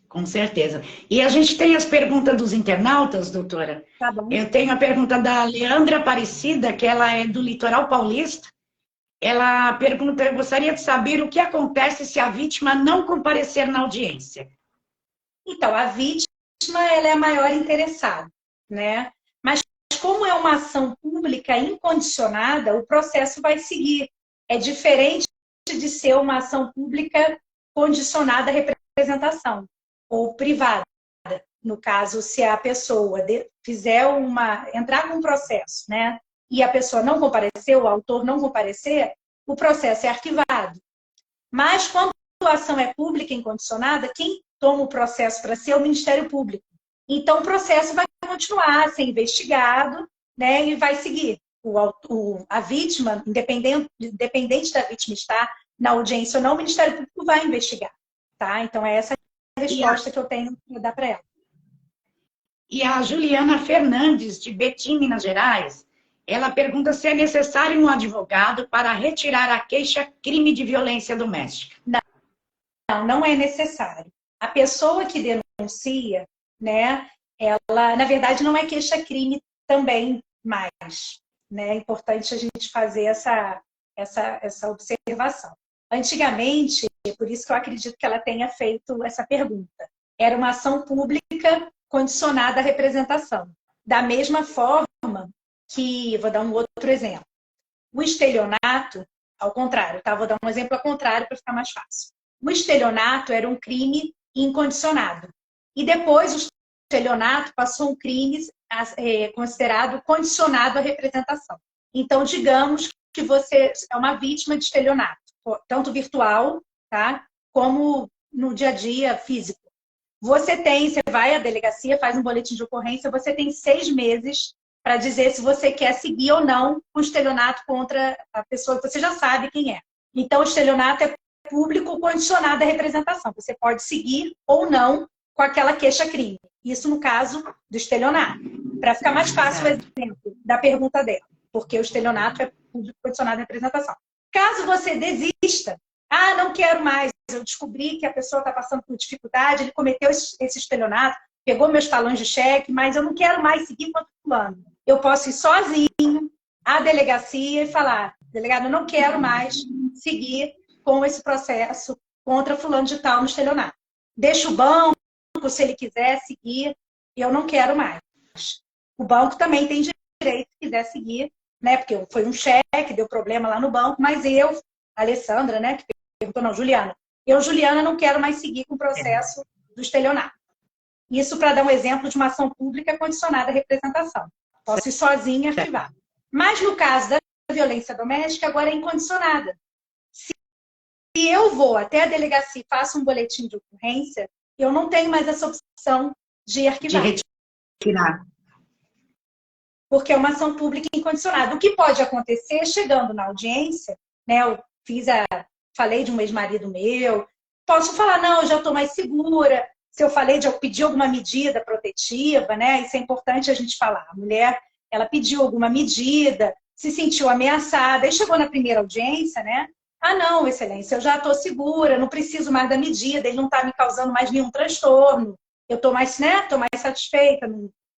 Com certeza. E a gente tem as perguntas dos internautas, doutora. Tá bom. Eu tenho a pergunta da Leandra Aparecida, que ela é do Litoral Paulista. Ela pergunta, eu gostaria de saber o que acontece se a vítima não comparecer na audiência. Então, a vítima ela é a maior interessada, né? Mas como é uma ação pública incondicionada, o processo vai seguir. É diferente de ser uma ação pública condicionada à representação ou privada. No caso, se a pessoa entrar com um processo, né? E a pessoa não compareceu, o autor não comparecer, o processo é arquivado. Mas quando a ação é pública incondicionada, quem toma o processo para si é o Ministério Público. Então, o processo vai continuar a ser investigado, né, e vai seguir. A vítima, independente da vítima estar na audiência ou não, o Ministério Público vai investigar. Tá? Então, é essa a resposta que eu tenho para dar para ela. E a Juliana Fernandes, de Betim, Minas Gerais, ela pergunta se é necessário um advogado para retirar a queixa-crime de violência doméstica. Não é necessário. A pessoa que denuncia, né, ela, na verdade, não é queixa-crime também mais. Né? É importante a gente fazer essa observação. Antigamente, por isso que eu acredito que ela tenha feito essa pergunta, era uma ação pública condicionada à representação. Da mesma forma que, vou dar um outro exemplo, o estelionato, ao contrário, tá? Vou dar um exemplo ao contrário para ficar mais fácil. O estelionato era um crime incondicionado. E depois o estelionato passou um crime considerado condicionado à representação. Então, digamos que você é uma vítima de estelionato, tanto virtual, tá? Como no dia a dia físico. Você vai à delegacia, faz um boletim de ocorrência, você tem 6 meses para dizer se você quer seguir ou não o estelionato contra a pessoa que você já sabe quem é. Então, o estelionato é público condicionado à representação. Você pode seguir ou não com aquela queixa-crime. Isso no caso do estelionato. Para ficar mais fácil o exemplo da pergunta dela. Porque o estelionato é público condicionado à representação. Caso você desista, não quero mais, eu descobri que a pessoa está passando por dificuldade, ele cometeu esse estelionato, pegou meus talões de cheque, mas eu não quero mais seguir contra o fulano. Eu posso ir sozinho à delegacia e falar, delegado, eu não quero mais seguir com esse processo contra fulano de tal no estelionato. Deixa o banco, se ele quiser seguir, eu não quero mais. O banco também tem direito, se quiser seguir, né? Porque foi um cheque, deu problema lá no banco, mas eu, Alessandra, né, que perguntou, não, Juliana, Juliana, não quero mais seguir com o processo do estelionato. Isso para dar um exemplo de uma ação pública condicionada à representação. Posso ir sozinha arquivar. Mas no caso da violência doméstica agora é incondicionada. Se eu vou até a delegacia e faço um boletim de ocorrência, eu não tenho mais essa opção de arquivar. De retirar. Porque é uma ação pública incondicionada. O que pode acontecer chegando na audiência, né? Eu falei de um ex-marido meu, posso falar, não, eu já estou mais segura. Se eu pedir alguma medida protetiva, né? Isso é importante a gente falar. A mulher, ela pediu alguma medida, se sentiu ameaçada, e chegou na primeira audiência, né? Ah, não, excelência, eu já estou segura, não preciso mais da medida, ele não está me causando mais nenhum transtorno, eu estou mais, né? Estou mais satisfeita,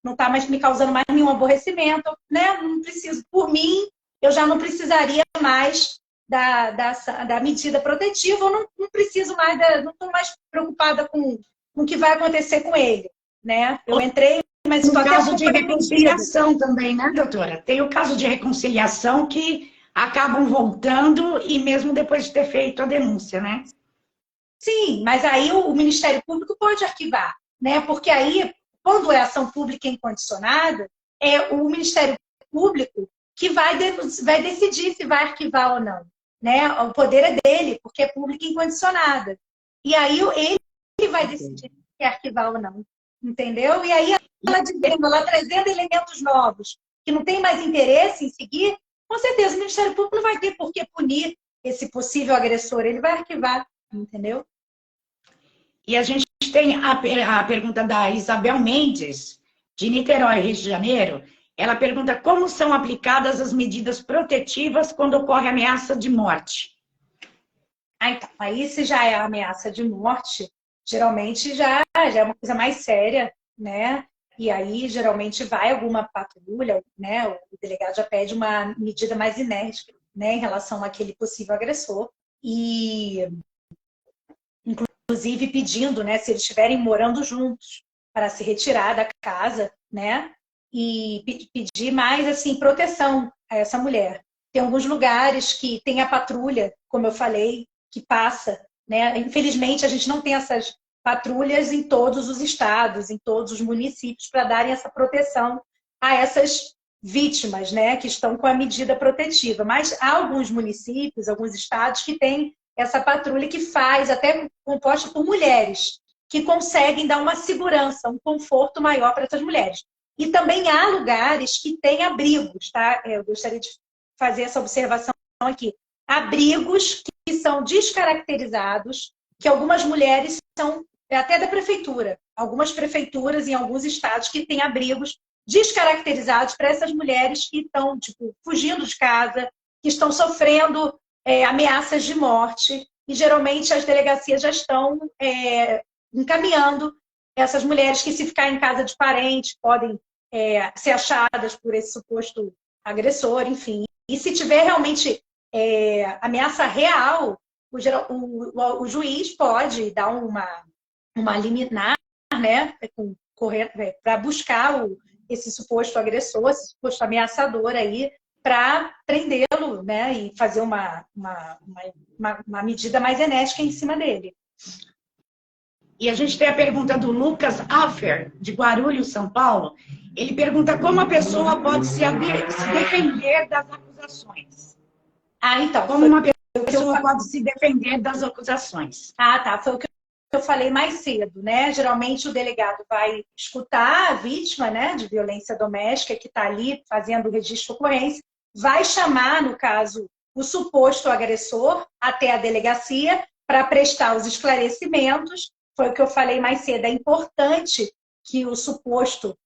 não está mais me causando mais nenhum aborrecimento, né? Não preciso. Por mim, eu já não precisaria mais da medida protetiva, eu não preciso mais, não estou mais preocupada com o que vai acontecer com ele, né? Eu entrei, mas No estou até caso de reconciliação também, né, doutora? Tem o caso de reconciliação que acabam voltando e mesmo depois de ter feito a denúncia, né? Sim, mas aí o Ministério Público pode arquivar, né? Porque aí, quando é ação pública incondicionada, é o Ministério Público que vai decidir se vai arquivar ou não, né? O poder é dele, porque é pública incondicionada. E aí ele vai decidir se quer arquivar ou não, entendeu? E aí ela trazendo elementos novos, que não tem mais interesse em seguir, com certeza o Ministério Público não vai ter por que punir esse possível agressor, ele vai arquivar, entendeu? E a gente tem a pergunta da Isabel Mendes, de Niterói, Rio de Janeiro. Ela pergunta como são aplicadas as medidas protetivas quando ocorre ameaça de morte. Então, aí se já é ameaça de morte, geralmente já é uma coisa mais séria, né? E aí, geralmente, vai alguma patrulha, né? O delegado já pede uma medida mais enérgica, né? Em relação àquele possível agressor. E, inclusive, pedindo, né? Se eles estiverem morando juntos, para se retirar da casa, né? E pedir mais, assim, proteção a essa mulher. Tem alguns lugares que tem a patrulha, como eu falei, que passa, né? Infelizmente, a gente não tem essas patrulhas em todos os estados, em todos os municípios, para darem essa proteção a essas vítimas, né, que estão com a medida protetiva. Mas há alguns municípios, alguns estados que têm essa patrulha que faz, até composta por mulheres, que conseguem dar uma segurança, um conforto maior para essas mulheres. E também há lugares que têm abrigos, tá? Eu gostaria de fazer essa observação aqui. Abrigos que são descaracterizados, que algumas mulheres são até da prefeitura. Algumas prefeituras em alguns estados que têm abrigos descaracterizados para essas mulheres que estão, tipo, fugindo de casa, que estão sofrendo ameaças de morte. E geralmente as delegacias já estão encaminhando essas mulheres que, se ficar em casa de parente, podem ser achadas por esse suposto agressor, enfim. E se tiver realmente ameaça real, o juiz pode dar uma liminar, né, para buscar esse suposto agressor, esse suposto ameaçador aí, para prendê-lo, né, e fazer uma medida mais enérgica em cima dele. E a gente tem a pergunta do Lucas Affer, de Guarulhos, São Paulo. Ele pergunta como a pessoa pode se defender das acusações. Então. Como uma pessoa pode se defender das acusações. Tá. Foi o que eu falei mais cedo, né? Geralmente o delegado vai escutar a vítima, né, de violência doméstica que está ali fazendo o registro de ocorrência, vai chamar, no caso, o suposto agressor até a delegacia para prestar os esclarecimentos. Foi o que eu falei mais cedo. É importante que o suposto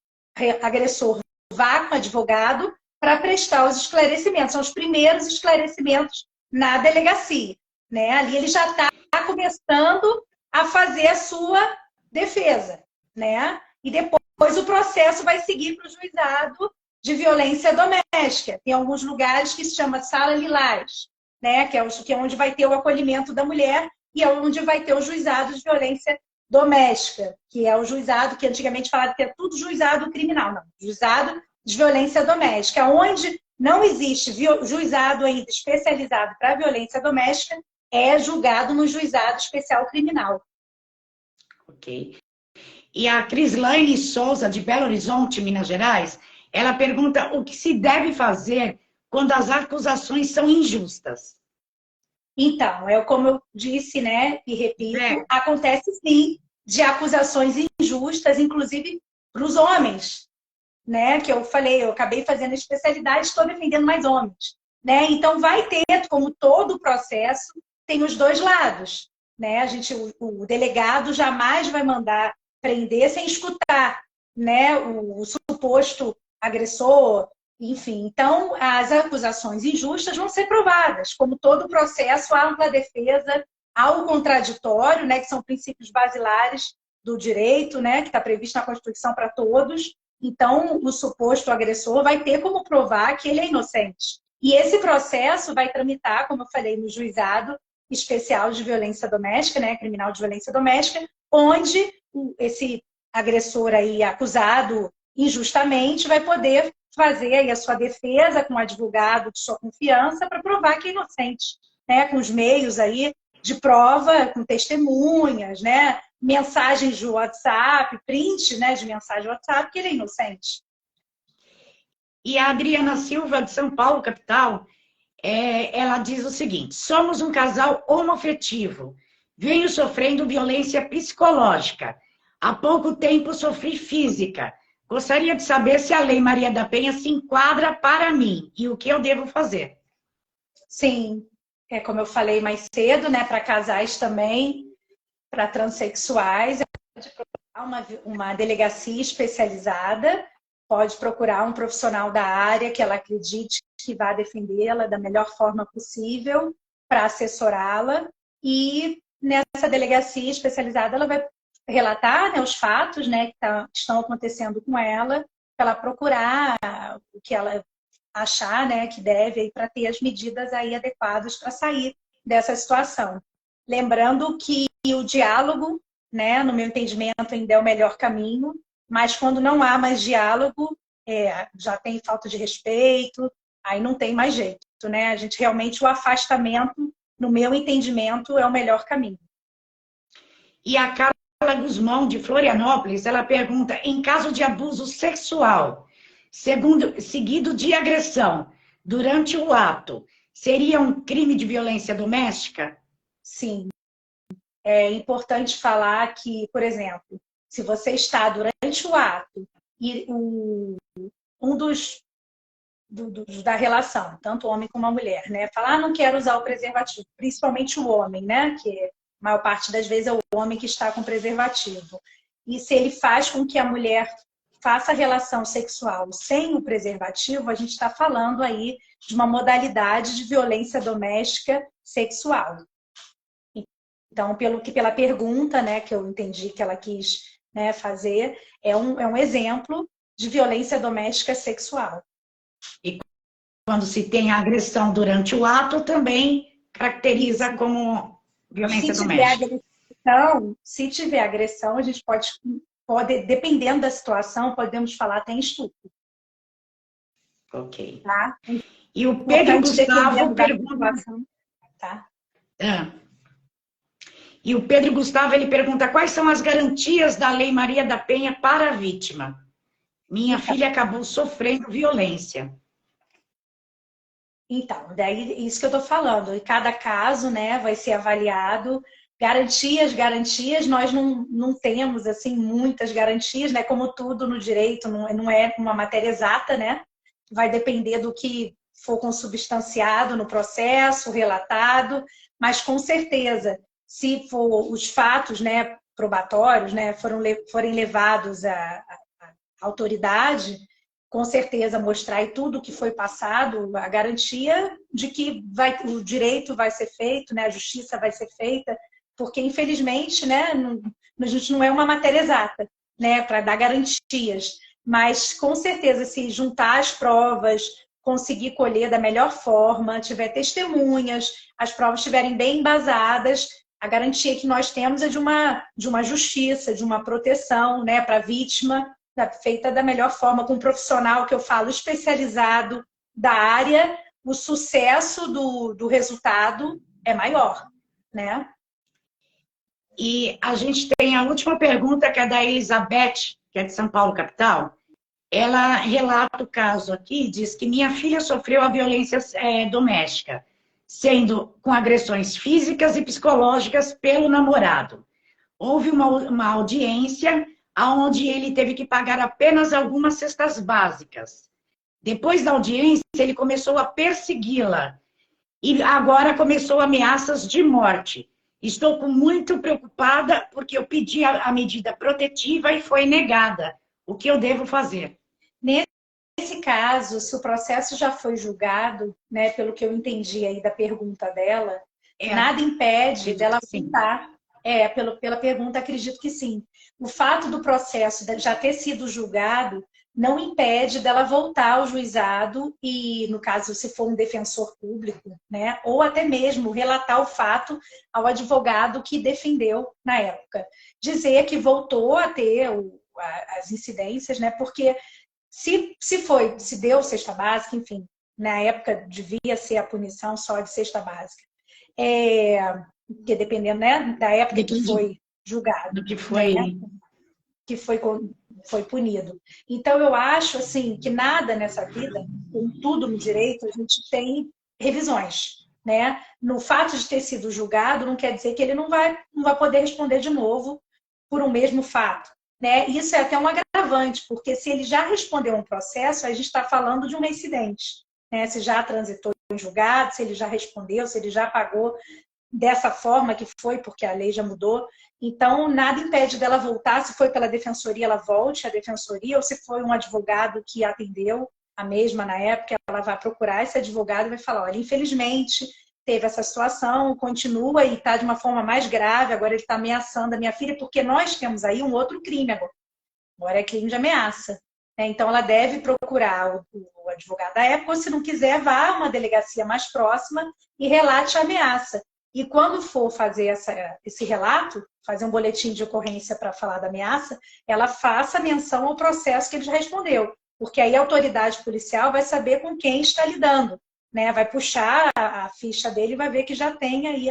agressor vá com o advogado para prestar os esclarecimentos. São os primeiros esclarecimentos na delegacia, né? Ali ele já está começando a fazer a sua defesa, né? E depois o processo vai seguir para o juizado de violência doméstica. Tem alguns lugares que se chama sala lilás, né? Que é onde vai ter o acolhimento da mulher e é onde vai ter o juizado de violência doméstica, que é o juizado que antigamente falava que é tudo juizado criminal, não. Juizado de violência doméstica, onde não existe juizado ainda especializado para violência doméstica, é julgado no juizado especial criminal. Ok. E a Crislaine Souza, de Belo Horizonte, Minas Gerais, ela pergunta o que se deve fazer quando as acusações são injustas? Então, como eu disse, né, e repito, acontece sim de acusações injustas, inclusive para os homens, né? Que eu falei, eu acabei fazendo a especialidade, estou defendendo mais homens, né? Então vai ter, como todo o processo, tem os dois lados, né? O delegado jamais vai mandar prender sem escutar, né? O suposto agressor, enfim. Então as acusações injustas vão ser provadas, como todo o processo, a ampla defesa, há o contraditório, né? Que são princípios basilares do direito, né? Que está previsto na Constituição para todos. Então, o suposto agressor vai ter como provar que ele é inocente. E esse processo vai tramitar, como eu falei, no juizado especial de violência doméstica, né, criminal de violência doméstica, onde esse agressor aí acusado injustamente vai poder fazer aí a sua defesa com um advogado de sua confiança para provar que é inocente, né, com os meios aí de prova, com testemunhas, né, mensagens de WhatsApp, print, né, de mensagem de WhatsApp, que ele é inocente. E a Adriana Silva, de São Paulo, capital, ela diz o seguinte: somos um casal homoafetivo. Venho sofrendo violência psicológica. Há pouco tempo sofri física. Gostaria de saber se a Lei Maria da Penha se enquadra para mim e o que eu devo fazer. Sim, como eu falei mais cedo, né, para casais também, para transexuais, pode procurar uma delegacia especializada, pode procurar um profissional da área que ela acredite que vai defendê-la da melhor forma possível para assessorá-la, e nessa delegacia especializada ela vai relatar, né, os fatos, né, que estão acontecendo com ela, para ela procurar o que ela achar, né, que deve para ter as medidas aí adequadas para sair dessa situação. Lembrando que o diálogo, né, no meu entendimento, ainda é o melhor caminho, mas quando não há mais diálogo, já tem falta de respeito, aí não tem mais jeito, né? A gente realmente, o afastamento, no meu entendimento, é o melhor caminho. E a Carla Guzmão, de Florianópolis, ela pergunta: em caso de abuso sexual, seguido de agressão, durante o ato, seria um crime de violência doméstica? Sim. É importante falar que, por exemplo, se você está durante o ato e um dos da relação, tanto o homem como a mulher, né, falar, não quero usar o preservativo, principalmente o homem, né, que a maior parte das vezes é o homem que está com preservativo. E se ele faz com que a mulher faça relação sexual sem o preservativo, a gente está falando aí de uma modalidade de violência doméstica sexual. Então, pela pergunta, né, que eu entendi que ela quis, né, fazer, é um exemplo de violência doméstica sexual. E quando se tem agressão durante o ato, também caracteriza como violência doméstica. Se tiver agressão, a gente pode, dependendo da situação, podemos falar até em estupro. Ok. Tá? E o Pedro Gustavo pergunta... Tá? E o Pedro Gustavo, ele pergunta: quais são as garantias da Lei Maria da Penha para a vítima? Minha filha acabou sofrendo violência. Então, daí isso que eu estou falando. Em cada caso, né, vai ser avaliado. Garantias, nós não temos, assim, muitas garantias, né? Como tudo no direito, não é uma matéria exata, né? Vai depender do que for consubstanciado no processo, relatado, mas com certeza, se for os fatos, né, probatórios, né, forem levados à autoridade, com certeza mostrar aí tudo que foi passado, a garantia de que o direito vai ser feito, né, a justiça vai ser feita, porque infelizmente, né, a gente não é uma matéria exata, né, para dar garantias, mas com certeza se juntar as provas, conseguir colher da melhor forma, tiver testemunhas, as provas estiverem bem embasadas, a garantia que nós temos é de uma justiça, de uma proteção, né, para a vítima, feita da melhor forma, com um profissional que eu falo especializado da área, o sucesso do resultado é maior, né? E a gente tem a última pergunta, que é da Elizabeth, que é de São Paulo, capital. ela relata o caso aqui, diz que minha filha sofreu a violência doméstica, sendo com agressões físicas e psicológicas pelo namorado. Houve uma audiência onde ele teve que pagar apenas algumas cestas básicas. Depois da audiência, ele começou a persegui-la. E agora começou ameaças de morte. Estou muito preocupada porque eu pedi a medida protetiva e foi negada. O que eu devo fazer? Nesse caso, se o processo já foi julgado, né, pelo que eu entendi aí da pergunta dela, nada impede dela voltar. Pela pergunta, acredito que sim. O fato do processo já ter sido julgado não impede dela voltar ao juizado e, no caso, se for um defensor público, né, ou até mesmo relatar o fato ao advogado que defendeu na época. Dizer que voltou a ter as incidências, né, porque se deu cesta básica, enfim, na época devia ser a punição só de cesta básica. Porque dependendo, né, da época que foi julgado, do que foi, né, que foi punido. Então, eu acho assim que nada nessa vida, com tudo no direito, a gente tem revisões. Né? No fato de ter sido julgado, não quer dizer que ele não vai poder responder de novo por um mesmo fato. Né? Isso é até um agravante, porque se ele já respondeu um processo, a gente está falando de um reincidente. Né? Se já transitou em julgado, se ele já respondeu, se ele já pagou dessa forma que foi, porque a lei já mudou. Então, nada impede dela voltar. Se foi pela defensoria, ela volte à defensoria, ou se foi um advogado que atendeu a mesma na época, ela vai procurar esse advogado e vai falar, olha, infelizmente, teve essa situação, continua e está de uma forma mais grave, agora ele está ameaçando a minha filha, porque nós temos aí um outro crime agora. Agora é crime de ameaça. Então, ela deve procurar o advogado da época, ou se não quiser, vá a uma delegacia mais próxima e relate a ameaça. E quando for fazer esse relato, fazer um boletim de ocorrência para falar da ameaça, ela faça menção ao processo que ele já respondeu. Porque aí a autoridade policial vai saber com quem está lidando. Né? Vai puxar a ficha dele e vai ver que já tem aí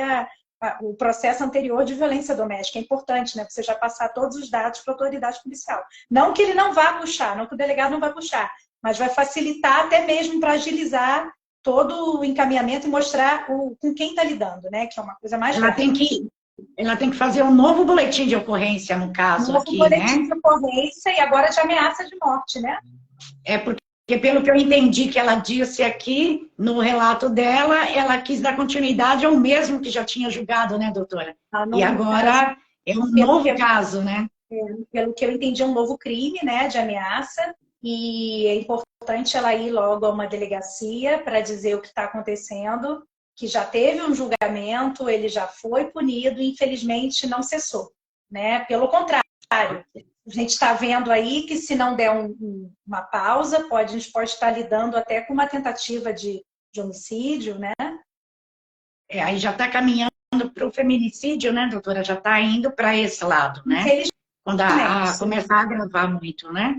o processo anterior de violência doméstica. É importante, né? Você já passar todos os dados para a autoridade policial. Não que ele não vá puxar, não que o delegado não vai puxar, mas vai facilitar até mesmo para agilizar todo o encaminhamento e mostrar com quem está lidando, né? Que é uma coisa mais grave. Ela tem que fazer um novo boletim de ocorrência, no caso, um novo aqui, boletim né? de ocorrência e agora de ameaça de morte, né? Porque pelo que eu entendi que ela disse aqui, no relato dela, ela quis dar continuidade ao mesmo que já tinha julgado, né, doutora? E agora é um novo caso, né? Pelo que eu entendi, é um novo crime, né, de ameaça, e é importante ela ir logo a uma delegacia para dizer o que está acontecendo, que já teve um julgamento, ele já foi punido e infelizmente não cessou, né? Pelo contrário, a gente está vendo aí que se não der uma pausa, a gente pode estar lidando até com uma tentativa de homicídio, né? Aí já está caminhando para o feminicídio, né, doutora? Já está indo para esse lado, né? Quando começar a agravar muito, né?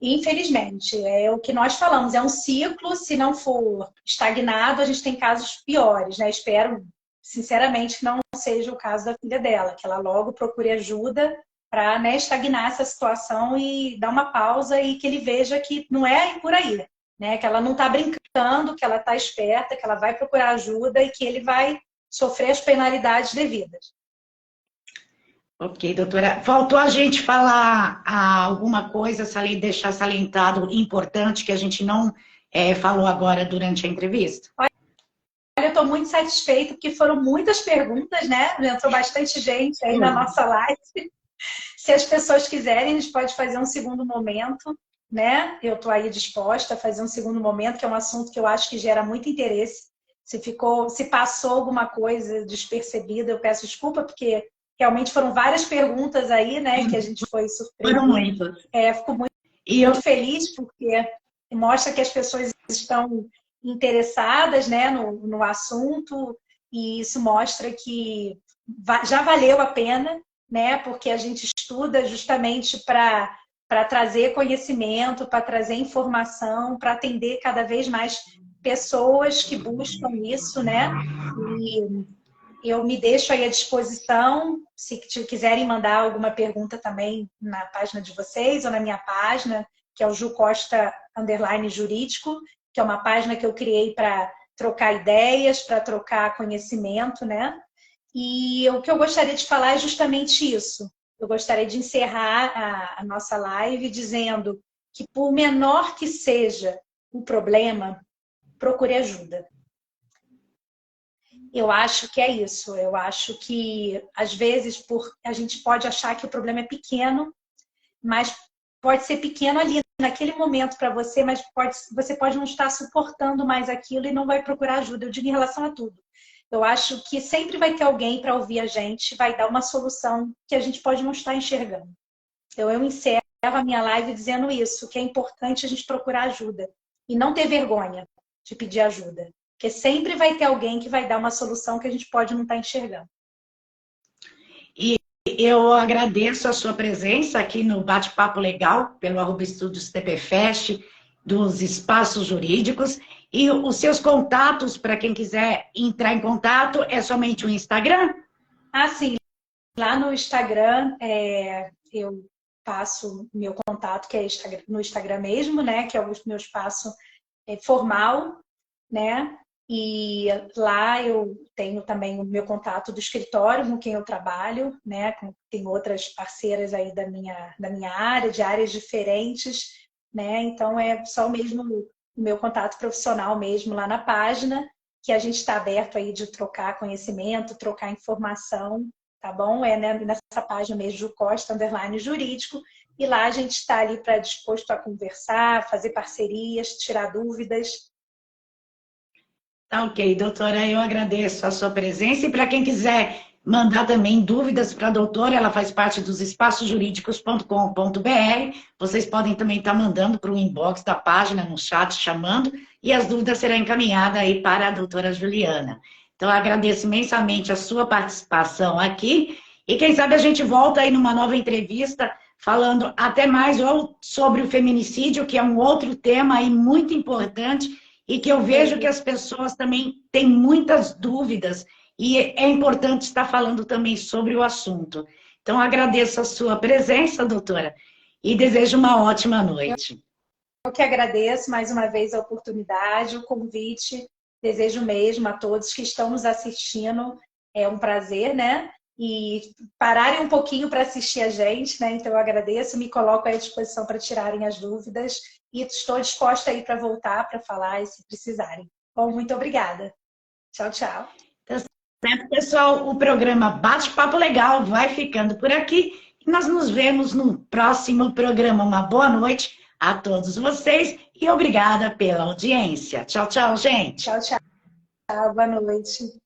Infelizmente, é o que nós falamos, é um ciclo, se não for estagnado, a gente tem casos piores, né? Espero, sinceramente, que não seja o caso da filha dela, que ela logo procure ajuda para, né, estagnar essa situação e dar uma pausa e que ele veja que não é por aí, né? Que ela não está brincando, que ela está esperta, que ela vai procurar ajuda e que ele vai sofrer as penalidades devidas. Ok, doutora. Faltou a gente falar alguma coisa, deixar salientado importante que a gente não falou agora durante a entrevista? Olha, eu estou muito satisfeita porque foram muitas perguntas, né? Entrou bastante gente aí na nossa live. Se as pessoas quiserem, a gente pode fazer um segundo momento, né? Eu estou aí disposta a fazer um segundo momento, que é um assunto que eu acho que gera muito interesse. Se passou alguma coisa despercebida, eu peço desculpa, porque realmente foram várias perguntas aí, né? Que a gente foi surpreendido. Foram muitas. Fico muito feliz, porque mostra que as pessoas estão interessadas, né, no assunto, e isso mostra que já valeu a pena, né? Porque a gente estuda justamente para trazer conhecimento, para trazer informação, para atender cada vez mais pessoas que buscam isso, né? E eu me deixo aí à disposição, se quiserem mandar alguma pergunta também na página de vocês ou na minha página, que é o Ju Costa _jurídico, que é uma página que eu criei para trocar ideias, para trocar conhecimento, né? E o que eu gostaria de falar é justamente isso. Eu gostaria de encerrar a nossa live dizendo que, por menor que seja o problema, procure ajuda. Eu acho que é isso. Eu acho que, às vezes, a gente pode achar que o problema é pequeno, mas pode ser pequeno ali, naquele momento para você, mas você pode não estar suportando mais aquilo e não vai procurar ajuda. Eu digo em relação a tudo. Eu acho que sempre vai ter alguém para ouvir a gente, vai dar uma solução que a gente pode não estar enxergando. Então, eu encerro a minha live dizendo isso, que é importante a gente procurar ajuda e não ter vergonha de pedir ajuda. Porque sempre vai ter alguém que vai dar uma solução que a gente pode não estar enxergando. E eu agradeço a sua presença aqui no Bate-Papo Legal, pelo @Estúdios TPFest, dos espaços jurídicos. E os seus contatos, para quem quiser entrar em contato, é somente o Instagram? Ah, sim. Lá no Instagram, eu passo meu contato, que é no Instagram mesmo, né? Que é o meu espaço formal, né? E lá eu tenho também o meu contato do escritório com quem eu trabalho, né? Tem outras parceiras aí da minha área, de áreas diferentes, né? Então é só mesmo o meu contato profissional mesmo lá na página, que a gente está aberto aí de trocar conhecimento, trocar informação, tá bom? É, né, nessa página mesmo, Ju Costa _jurídico, e lá a gente está ali para disposto a conversar, fazer parcerias, tirar dúvidas. Tá ok, doutora, eu agradeço a sua presença. E para quem quiser mandar também dúvidas para a doutora, ela faz parte dos espaçosjurídicos.com.br. Vocês podem também estar mandando para o inbox da página, no chat, chamando, e as dúvidas serão encaminhadas aí para a doutora Juliana. Então, eu agradeço imensamente a sua participação aqui. E quem sabe a gente volta aí numa nova entrevista, falando até mais ou sobre o feminicídio, que é um outro tema aí muito importante, e que eu vejo que as pessoas também têm muitas dúvidas, e é importante estar falando também sobre o assunto. Então, agradeço a sua presença, doutora, e desejo uma ótima noite. Eu que agradeço mais uma vez a oportunidade, o convite. Desejo mesmo a todos que estão nos assistindo. É um prazer, né? E pararem um pouquinho para assistir a gente, né? Então eu agradeço, me coloco à disposição para tirarem as dúvidas e estou disposta aí para voltar para falar se precisarem. Bom, muito obrigada. Tchau, tchau. Tá certo, pessoal? O programa Bate-Papo Legal vai ficando por aqui. E nós nos vemos no próximo programa. Uma boa noite a todos vocês e obrigada pela audiência. Tchau, tchau, gente. Tchau, tchau. Boa noite.